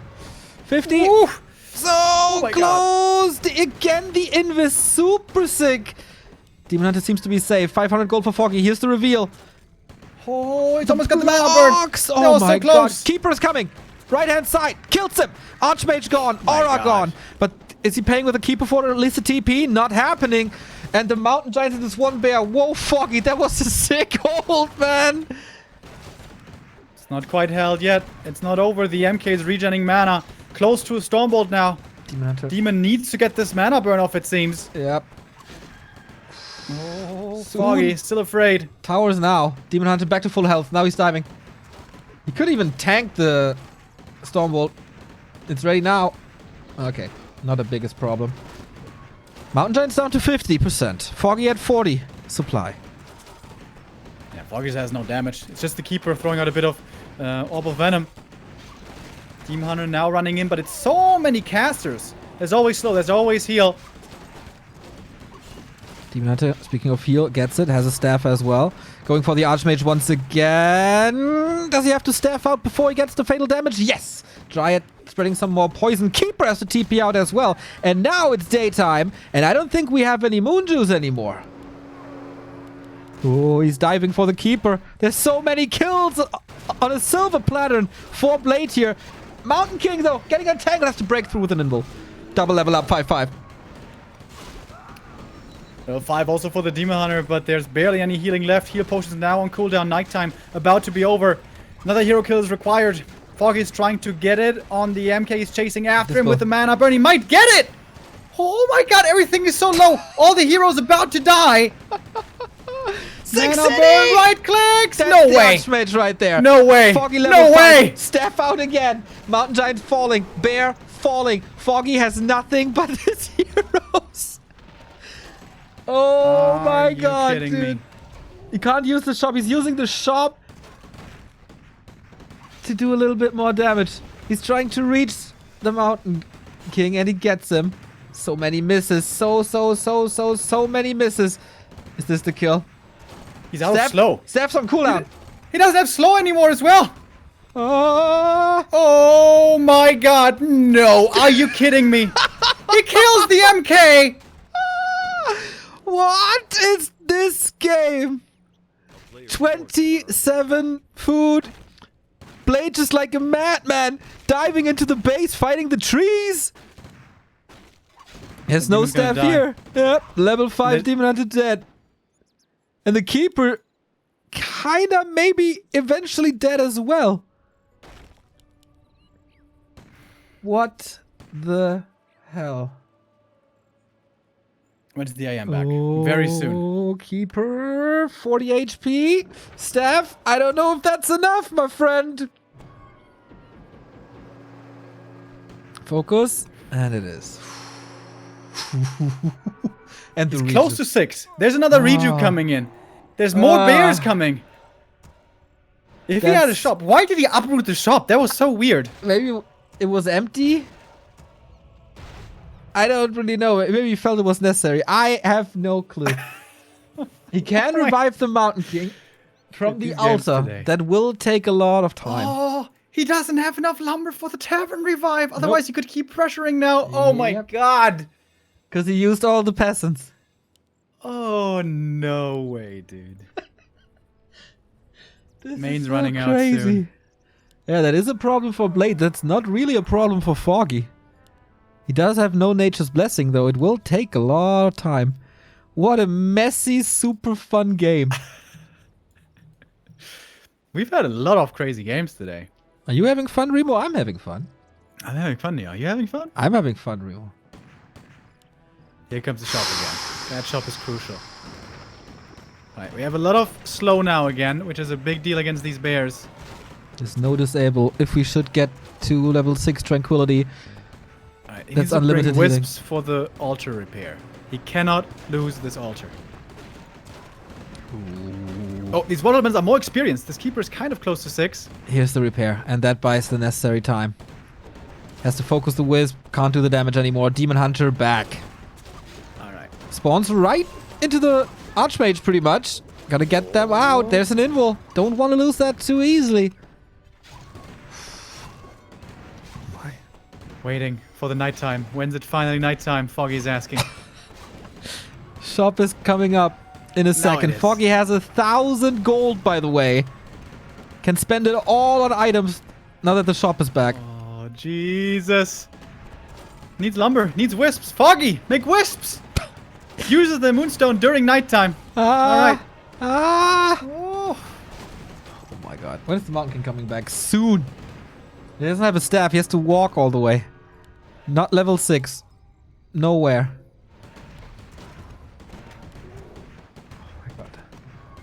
50. Ooh. So my close. Again, the Invis. Super sick. Demon Hunter seems to be safe. 500 gold for Foggy. Here's the reveal. Oh, it's almost got the mana burn. Blocks! That Oh was my so close. god. Keeper is coming. Right hand side. Kills him. Archmage gone. Aura God. gone. But is he paying with a Keeper for at least a TP? Not happening. And the Mountain Giant in this one bear. Whoa, Foggy. That was a sick hold, man. It's not quite held yet. It's not over. The MK is regenerating mana. Close to a Stormbolt now. Demon Hunter. Demon needs to get this mana burn off, it seems. Yep. Oh, Soon. Foggy, still afraid. Towers now. Demon Hunter back to full health. Now he's diving. He could even tank the Stormbolt. It's ready now. Okay. Not the biggest problem. Mountain Giant's down to 50%. Foggy at 40 supply. Yeah, Foggy has no damage. It's just the Keeper throwing out a bit of Orb of Venom. Demon Hunter now running in, but it's so many casters. There's always slow. There's always heal. Demon Hunter, speaking of heal, gets it, has a staff as well. Going for the Archmage once again. Does he have to staff out before he gets the fatal damage? Yes! Dryad spreading some more poison. Keeper has to TP out as well. And now it's daytime, and I don't think we have any Moon Juice anymore. Oh, he's diving for the Keeper. There's so many kills on a silver platter for Blade here. Mountain King, though, getting entangled, has to break through with an invul. Double level up, 5-5. Level 5 also for the Demon Hunter, but there's barely any healing left. Heal potions now on cooldown. Nighttime about to be over. Another hero kill is required. Foggy is trying to get it on the MK. He's chasing after him with the mana burn. He might get it! Oh my god, everything is so low. All the heroes about to die. Mana burn, right clicks. That's no the way. Archmage right there. No way. Foggy level no 5. way. Staff out again. Mountain Giant falling. Bear falling. Foggy has nothing but his heroes. Oh my god, dude. Me? He can't use the shop. He's using the shop to do a little bit more damage. He's trying to reach the Mountain King and he gets him. So many misses. So many misses. Is this the kill? He's out of slow. Staff's on cooldown. He doesn't have slow anymore as well. Oh my god, no. Are you kidding me? He kills the MK. What is this game? 27 food. Blade just like a madman, diving into the base, fighting the trees. There's no staff here. Yep, level 5 Demon Hunter dead. And the Keeper kinda maybe eventually dead as well. What the hell? When's the AM back? Very soon. Keeper, 40 HP. Staff, I don't know if that's enough, my friend. Focus, and it is. And it's close to 6. There's another redo coming in. There's more bears coming. If he had a shop, why did he uproot the shop? That was so weird. Maybe it was empty. I don't really know. Maybe he felt it was necessary. I have no clue. He can revive the Mountain King from the altar. That will take a lot of time. Oh, he doesn't have enough lumber for the tavern revive. Otherwise, he could keep pressuring now. Oh my god. Because he used all the peasants. Oh, no way, dude. Main's running out soon. Yeah, that is a problem for Blade. That's not really a problem for Foggy. He does have no Nature's Blessing, though. It will take a lot of time. What a messy, super fun game. We've had a lot of crazy games today. Are you having fun, Remo? I'm having fun. I'm having fun, Neil. Are you having fun? I'm having fun, Remo. Here comes the shop again. That shop is crucial. Alright, we have a lot of slow now again, which is a big deal against these bears. There's no disable. If we should get to level 6 Tranquility, that's unlimited healing. Wisps for the altar repair. He cannot lose this altar. Ooh. Oh, these watermelons are more experienced. This Keeper is kind of close to 6. Here's the repair, and that buys the necessary time. Has to focus the Wisp. Can't do the damage anymore. Demon Hunter back. Alright. Spawns right into the Archmage pretty much. Gotta get them out. There's an invul. Don't want to lose that too easily. Waiting for the nighttime. When's it finally nighttime? Foggy's asking. Shop is coming up in a second. Foggy has 1,000 gold, by the way. Can spend it all on items now that the shop is back. Oh, Jesus. Needs lumber. Needs wisps. Foggy, make wisps. Uses the moonstone during nighttime. Alright. Oh my god. When is the Mountain King coming back? Soon. He doesn't have a staff. He has to walk all the way. Not level 6. Nowhere. Oh my god.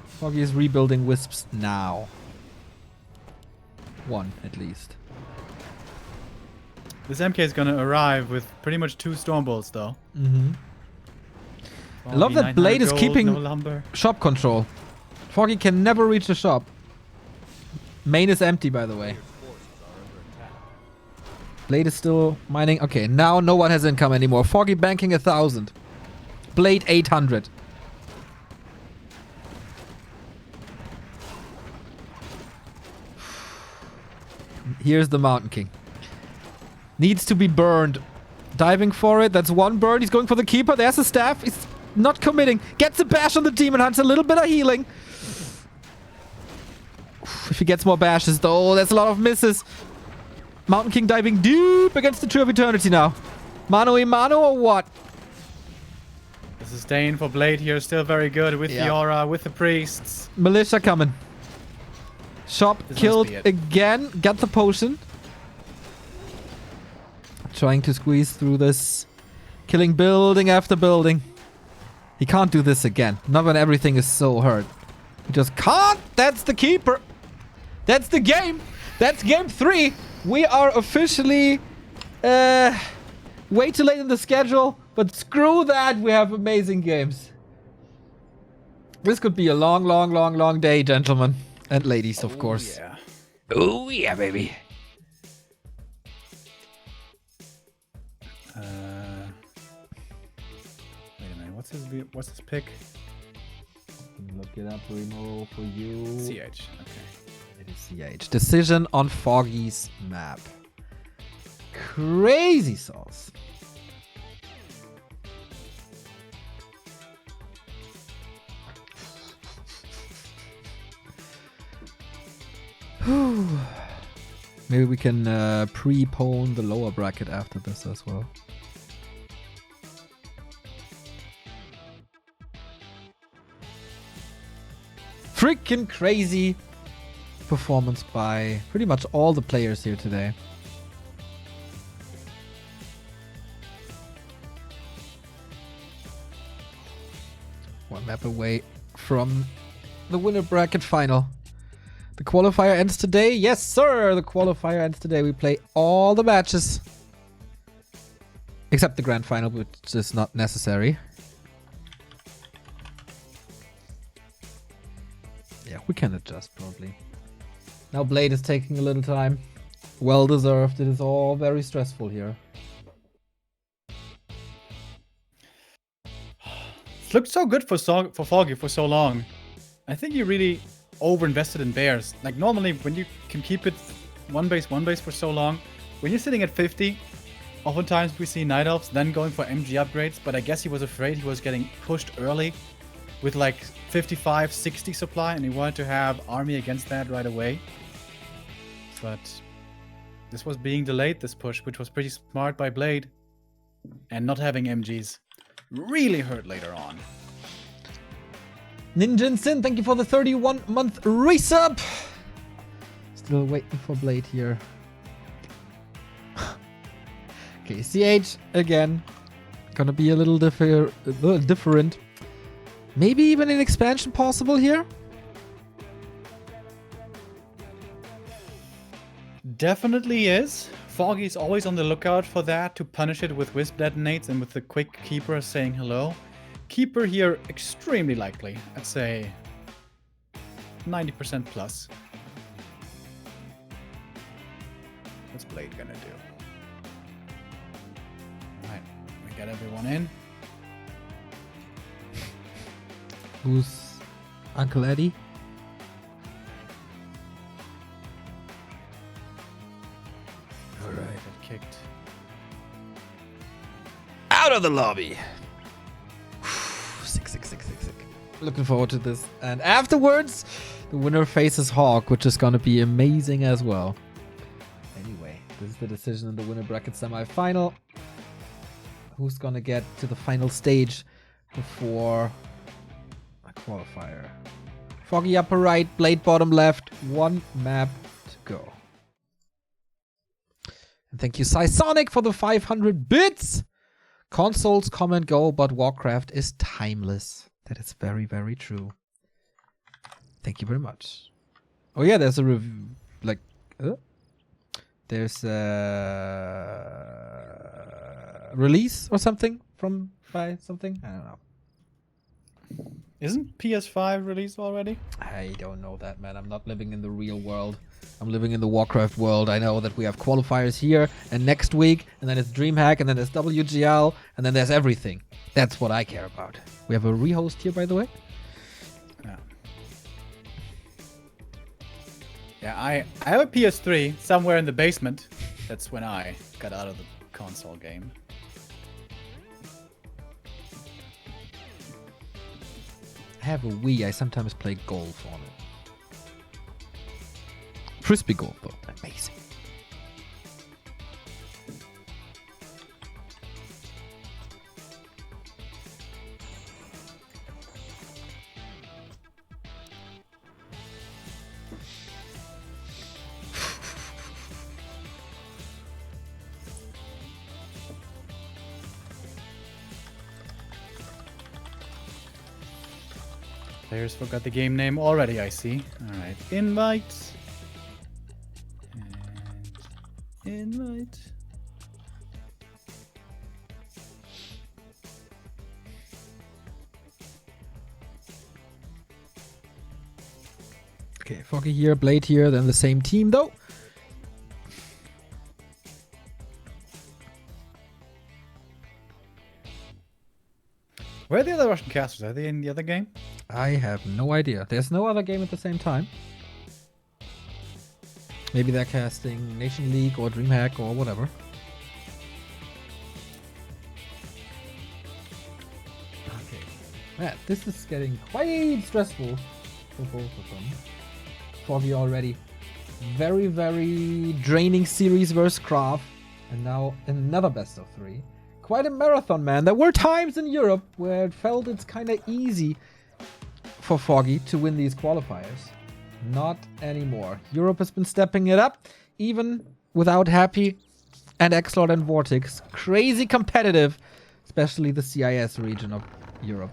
Foggy is rebuilding wisps now. 1 at least. This MK is gonna arrive with pretty much 2 Stormbolts though. Mm-hmm. I love that Blade is keeping shop control. Foggy can never reach the shop. Main is empty, by the way. Blade is still mining. Okay, now no one has income anymore. Foggy banking 1,000. Blade 800. Here's the Mountain King. Needs to be burned. Diving for it. That's one burn. He's going for the keeper. There's a staff. He's not committing. Gets a bash on the Demon Hunter. A little bit of healing. If he gets more bashes, though, there's a lot of misses. Mountain King diving deep against the Tree of Eternity now. Mano a mano or what? The sustain for Blade here is still very good with the aura, with the priests. Militia coming. Shop killed again. Got the potion. Trying to squeeze through this. Killing building after building. He can't do this again. Not when everything is so hurt. He just can't. That's the keeper. That's the game. That's game 3. We are officially way too late in the schedule. But screw that. We have amazing games. This could be a long, long, long, long day, gentlemen. And ladies, of course. Yeah. Oh, yeah, baby. Wait a minute. What's his pick? Look it up, Remo, for you. CH. Okay. It is CH. Decision on Foggy's map. Crazy sauce. Maybe we can prepone the lower bracket after this as well. Freaking crazy performance by pretty much all the players here today. One map away from the winner bracket final. The qualifier ends today. Yes, sir. The qualifier ends today. We play all the matches. Except the grand final, which is not necessary. Yeah, we can adjust probably. Now Blade is taking a little time. Well deserved. It is all very stressful here. It looked so good for Foggy for so long. I think he really over-invested in bears. Like normally when you can keep it one base for so long, when you're sitting at 50, oftentimes we see Night Elves then going for MG upgrades, but I guess he was afraid he was getting pushed early with like 55, 60 supply, and he wanted to have army against that right away. But this was being delayed, this push, which was pretty smart by Blade. And not having MGs really hurt later on. Ninja Sin, thank you for the 31-month resub. Still waiting for Blade here. Okay, CH again. Gonna be a little different. Maybe even an expansion possible here? Definitely is. Foggy's always on the lookout for that to punish it with Wisp detonates and with the quick Keeper saying hello. Keeper here extremely likely. I'd say 90% plus. What's Blade gonna do? Alright, we got everyone in. Who's Uncle Eddie? Alright. Got kicked. Out of the lobby! Sick. Looking forward to this. And afterwards, the winner faces Hawk, which is gonna be amazing as well. Anyway, this is the decision in the winner bracket semi-final. Who's gonna get to the final stage before a qualifier? Foggy upper right, Blade bottom left, one map to go. And thank you, Sonic, for the 500 bits. Consoles come and go, but Warcraft is timeless. That is very, very true. Thank you very much. Oh yeah, there's a review. Like, there's a release or something by something. I don't know. Isn't PS5 released already? I don't know that, man. I'm not living in the real world. I'm living in the Warcraft world. I know that we have qualifiers here and next week, and then it's DreamHack, and then there's WGL, and then there's everything. That's what I care about. We have a rehost here, by the way. Yeah. Yeah, I have a PS3 somewhere in the basement. That's when I got out of the console game. I have a Wii. I sometimes play golf on it. Frisbee golf, though. Amazing. Players forgot the game name already, I see. Alright, invite. And invite. Okay, Foggy here, Blade here, then the same team, though. Where are the other Russian casters? Are they in the other game? I have no idea. There's no other game at the same time. Maybe they're casting Nation League or DreamHack or whatever. Okay. Man, this is getting quite stressful for both of them. Foggy already. Very, very draining series versus Craft. And now another best of 3. Quite a marathon, man. There were times in Europe where it felt it's kind of easy for Foggy to win these qualifiers. Not anymore. Europe has been stepping it up, even without Happy and Xlord and Vortex. Crazy competitive, especially the CIS region of Europe.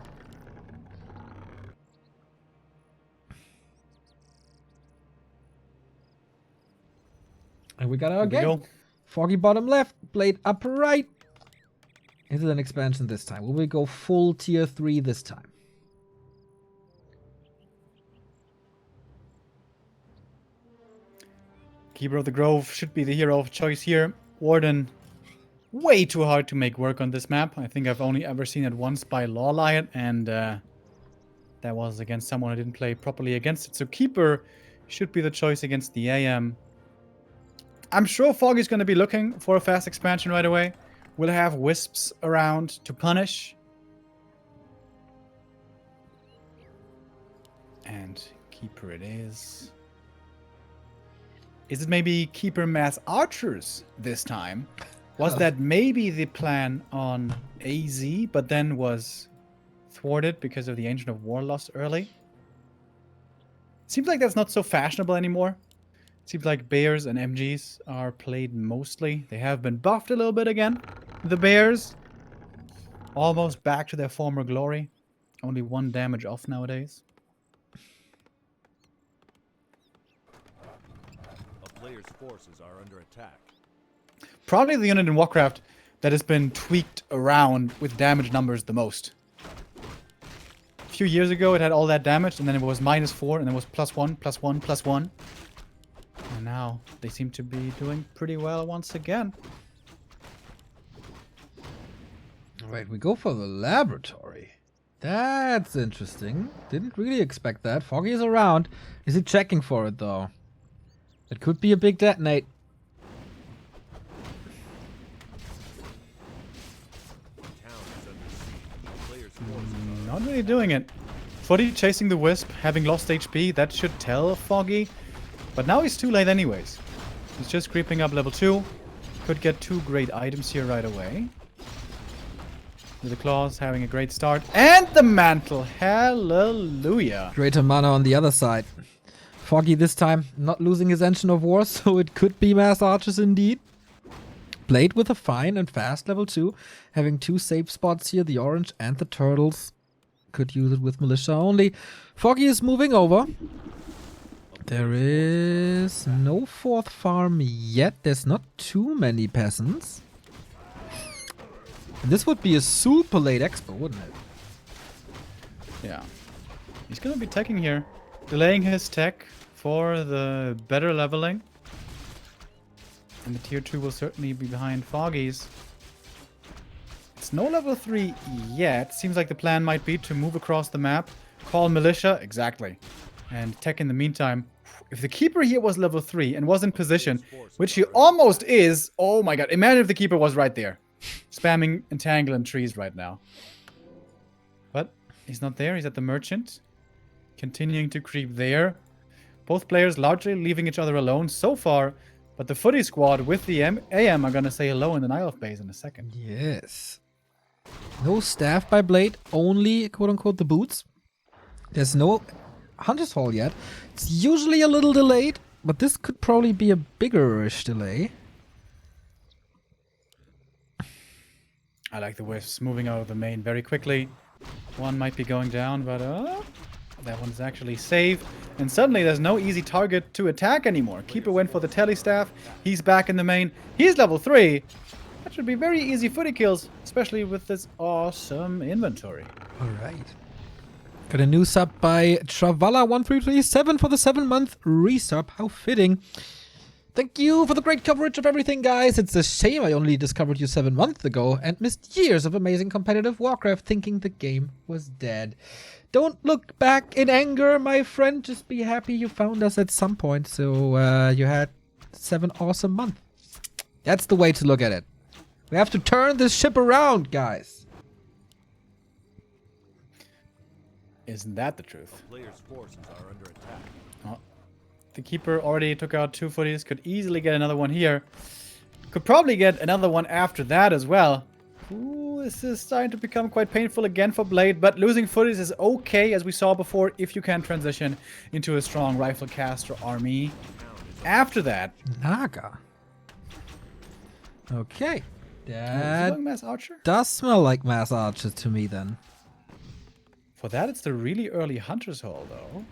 And we got our game. Foggy bottom left, Blade upper right. Is it an expansion this time? Will we go full tier 3 this time? Keeper of the Grove should be the hero of choice here. Warden, way too hard to make work on this map. I think I've only ever seen it once by Lawliot, and that was against someone who didn't play properly against it. So Keeper should be the choice against the AM. I'm sure Foggy's going to be looking for a fast expansion right away. We'll have Wisps around to punish. And Keeper it is. Is it maybe Keeper Mass Archers this time? Was that maybe the plan on AZ, but then was thwarted because of the Ancient of War loss early? Seems like that's not so fashionable anymore. Seems like Bears and MGs are played mostly. They have been buffed a little bit again. The Bears, almost back to their former glory. Only 1 damage off nowadays. A player's forces are under attack. Probably the unit in Warcraft that has been tweaked around with damage numbers the most. A few years ago it had all that damage, and then it was -4, and then it was +1, +1, +1. And now they seem to be doing pretty well once again. Right, we go for the laboratory. That's interesting. Didn't really expect that. Foggy is around. Is he checking for it, though? It could be a big detonate. Not really doing it. Footy chasing the Wisp, having lost HP, that should tell Foggy. But now he's too late anyways. He's just creeping up level 2. Could get 2 great items here right away. With the Claws having a great start. And the Mantle! Hallelujah! Greater mana on the other side. Foggy this time not losing his Engine of War, so it could be Mass Archers indeed. Blade with a fine and fast level 2. Having 2 safe spots here, the Orange and the Turtles. Could use it with Militia only. Foggy is moving over. There is no 4th farm yet. There's not too many peasants. And this would be a super late expo, wouldn't it? Yeah. He's gonna be teching here. Delaying his tech for the better leveling. And the tier 2 will certainly be behind Foggy's. It's no level 3 yet. Seems like the plan might be to move across the map. Call Militia. Exactly. And tech in the meantime. If the keeper here was level 3 and was in position, which he almost is, oh my god, imagine if the keeper was right there. Spamming entangle and trees right now. But he's not there, he's at the merchant. Continuing to creep there. Both players largely leaving each other alone so far, but the footy squad with the AM are gonna say hello in the Nile of base in a second. Yes. No staff by Blade, only quote-unquote the boots. There's no Hunter's Hall yet. It's usually a little delayed, but this could probably be a bigger-ish delay. I like the Wisps moving out of the main very quickly. One might be going down, but that one's actually safe. And suddenly there's no easy target to attack anymore. Keeper went for the telestaff. He's back in the main. He's level 3. That should be very easy footy kills, especially with this awesome inventory. Alright. Got a new sub by Travala1337 for the 7-month resub. How fitting. Thank you for the great coverage of everything, guys. It's a shame I only discovered you 7 months ago and missed years of amazing competitive Warcraft thinking the game was dead. Don't look back in anger, my friend. Just be happy you found us at some point. So you had 7 awesome months. That's the way to look at it. We have to turn this ship around, guys. Isn't that the truth? A player's forces are under attack. Oh, the keeper already took out 2 footies. Could easily get another one here. Could probably get another one after that as well. Ooh, this is starting to become quite painful again for Blade, but losing footies is okay, as we saw before, if you can transition into a strong rifle caster army. After that... Naga. Okay. Is it That like Mass Archer? does smell like Mass Archer to me then. For that, it's the really early Hunter's Hall, though.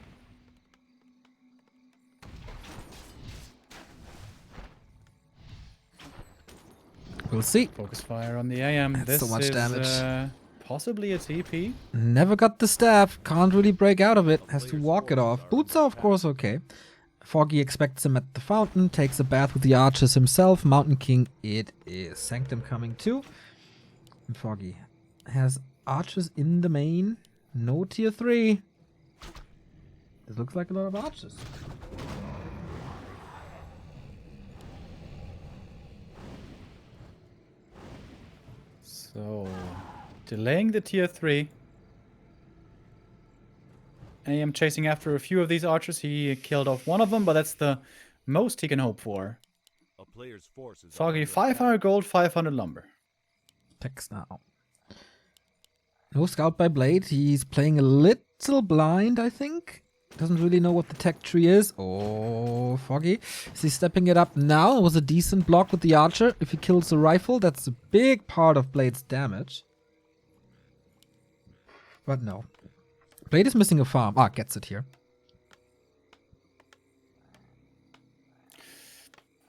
We'll see. Focus fire on the AM. That's This so much is, damage. Possibly a TP. Never got the staff. Can't really break out of it. Has to walk it off. Boots are of course okay. Foggy expects him at the fountain. Takes a bath with the archers himself. Mountain King it is. Sanctum coming too. And Foggy has archers in the main. No tier 3. This looks like a lot of archers. So, delaying the tier 3. AM chasing after a few of these archers. He killed off one of them, but that's the most he can hope for. A player's forces are Foggy, under 500 gold, 500 lumber. Text now. No scout by Blade. He's playing a little blind, I think. Doesn't really know what the tech tree is. Oh, Foggy. Is he stepping it up now? It was a decent block with the archer. If he kills the rifle, that's a big part of Blade's damage. But no. Blade is missing a farm. Ah, gets it here.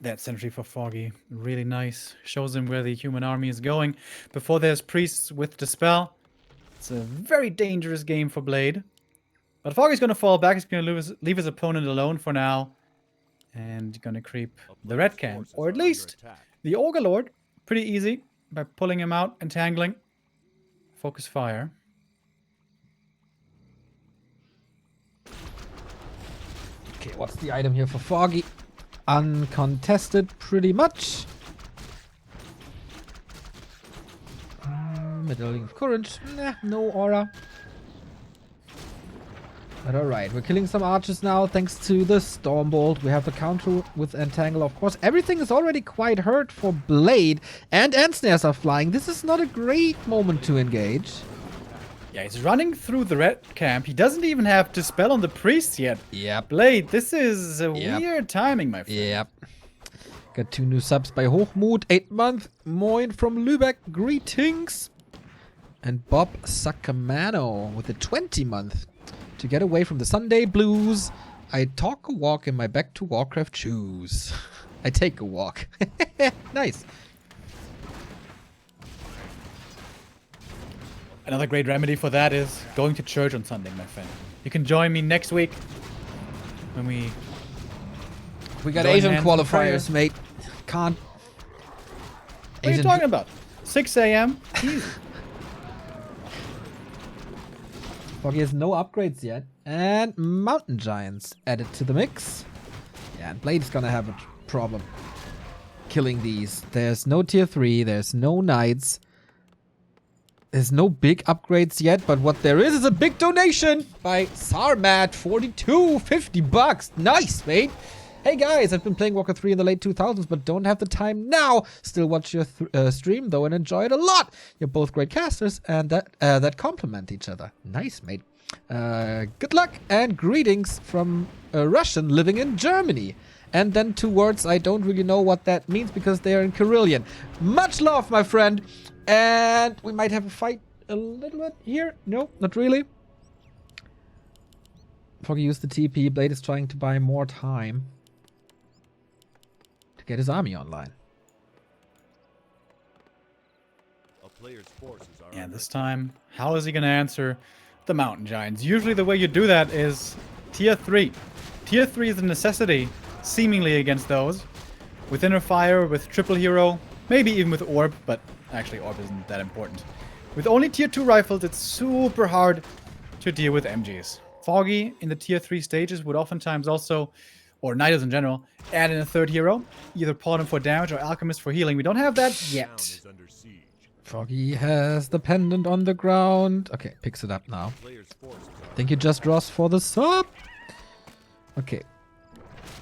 That sentry for Foggy, really nice. Shows him where the human army is going. Before there's priests with Dispel. It's a very dangerous game for Blade. But Foggy's going to fall back. He's going to leave his opponent alone for now. And going to creep the red camp. Or at least the Ogre Lord. Pretty easy. By pulling him out, entangling. Focus fire. Okay, what's the item here for Foggy? Uncontested, pretty much. Medallion of Courage. Nah, no aura. But alright, we're killing some archers now thanks to the Stormbolt. We have the counter with Entangle, of course. Everything is already quite hurt for Blade. And Snares are flying. This is not a great moment to engage. Yeah, he's running through the red camp. He doesn't even have Dispel on the priests yet. Yep. Blade, this is a weird timing, my friend. Yep. Got 2 new subs by Hochmut. 8 month. Moin from Lübeck. Greetings. And Bob Sacamano with a 20 month. To get away from the Sunday blues, I talk a walk in my back to Warcraft shoes. I take a walk. Nice. Another great remedy for that is going to church on Sunday, my friend. You can join me next week when we got join Asian hands in prayer. qualifiers, mate. Can't. What are you talking about? 6 a.m. Easy. Foggy has no upgrades yet. And Mountain Giants added to the mix. Yeah, and Blade's gonna have a problem killing these. There's no tier 3, there's no knights. There's no big upgrades yet, but what there is a big donation by Sarmat, 42, 50 bucks. Nice, mate. Hey guys, I've been playing Warcraft 3 in the late 2000s, but don't have the time now. Still watch your stream though and enjoy it a lot. You're both great casters and that complement each other. Nice, mate. Good luck and greetings from a Russian living in Germany. And then 2 words, I don't really know what that means because they are in Kyrillian. Much love, my friend. And we might have a fight a little bit here. No, not really. Foggy used the TP. Blade is trying to buy more time to get his army online. A player's forces are Yeah, under this time, how is he going to answer the Mountain Giants? Usually the way you do that is tier 3. Tier 3 is a necessity, seemingly against those. With Inner Fire, with Triple Hero, maybe even with Orb, but actually Orb isn't that important. With only tier 2 rifles, it's super hard to deal with MGs. Foggy in the tier 3 stages would oftentimes also, or Nidals in general, add in a 3rd hero, either Paladin for damage or Alchemist for healing. We don't have that town yet. is under siege. Foggy has the pendant on the ground. Okay, picks it up now. Player's forces are Thank you, Just Ross, for the sub. Okay.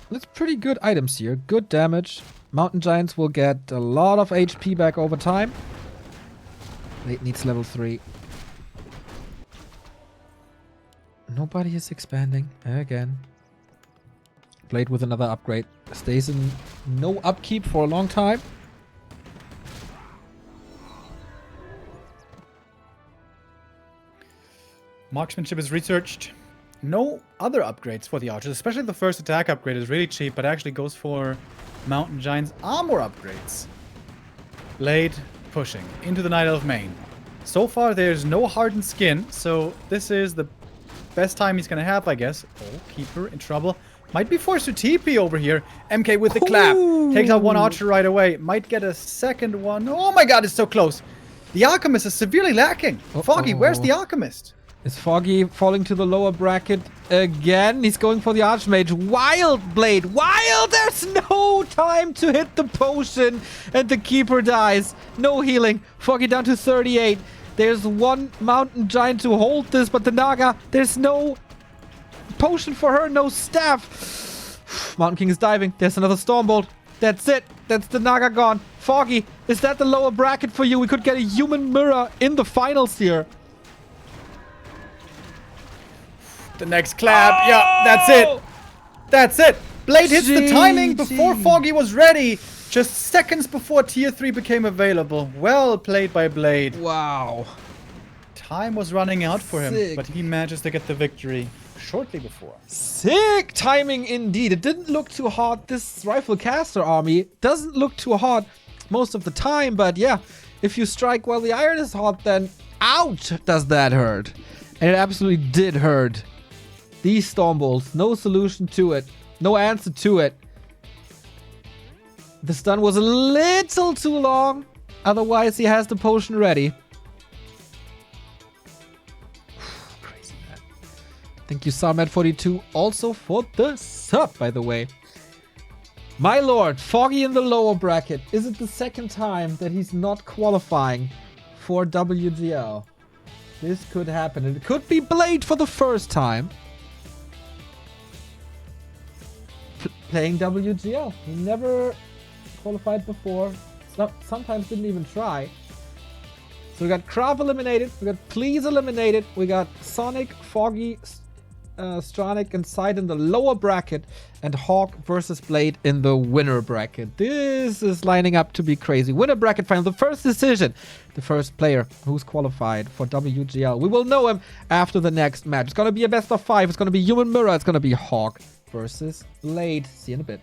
That's pretty good items here. Good damage. Mountain Giants will get a lot of HP back over time. It needs level 3. Nobody is expanding. Again. Blade with another upgrade. Stays in no upkeep for a long time. Marksmanship is researched. No other upgrades for the archers, especially the first attack upgrade is really cheap, but actually goes for Mountain Giants armor upgrades. Blade pushing into the Night Elf main. So far there's no hardened skin, so this is the best time he's gonna have, I guess. Oh, Keeper in trouble. Might be forced to TP over here. MK with the clap. Takes out one archer right away. Might get a second one. Oh my god, it's so close. The Alchemist is severely lacking. Foggy, where's the Alchemist? Is Foggy falling to the lower bracket again? He's going for the Archmage. Wild Blade! Wild! There's no time to hit the potion and the Keeper dies. No healing. Foggy down to 38. There's one Mountain Giant to hold this, but the Naga, there's no potion for her, no staff. Mountain King is diving. There's another Stormbolt. That's it. That's the Naga gone. Foggy, is that the lower bracket for you? We could get a human mirror in the finals here. The next clap. Oh! Yeah, that's it. That's it. Blade hits the timing before Foggy was ready. Just seconds before tier 3 became available. Well played by Blade. Wow. Time was running out for him, Sick. but he manages to get the victory shortly before. Sick timing indeed. It didn't look too hard. This rifle caster army doesn't look too hard most of the time, but yeah, if you strike while the iron is hot, then ouch, does that hurt. And it absolutely did hurt. These Stormbolts, no solution to it. No answer to it. The stun was a little too long. Otherwise, he has the potion ready. Crazy, man. Thank you, Sarmat42, also for the sub, by the way. My lord, Foggy in the lower bracket. Is it the second time that he's not qualifying for WGL? This could happen. And it could be Blade for the first time. Playing WGL. He never qualified before. Sometimes didn't even try. So we got Krav eliminated. We got Please eliminated. We got Sonic, Foggy, Stranic, and Side in the lower bracket. And Hawk versus Blade in the winner bracket. This is lining up to be crazy. Winner bracket final. The first decision. The first player who's qualified for WGL. We will know him after the next match. It's going to be a best of 5. It's going to be Human Mirror. It's going to be Hawk versus Blade. See you in a bit.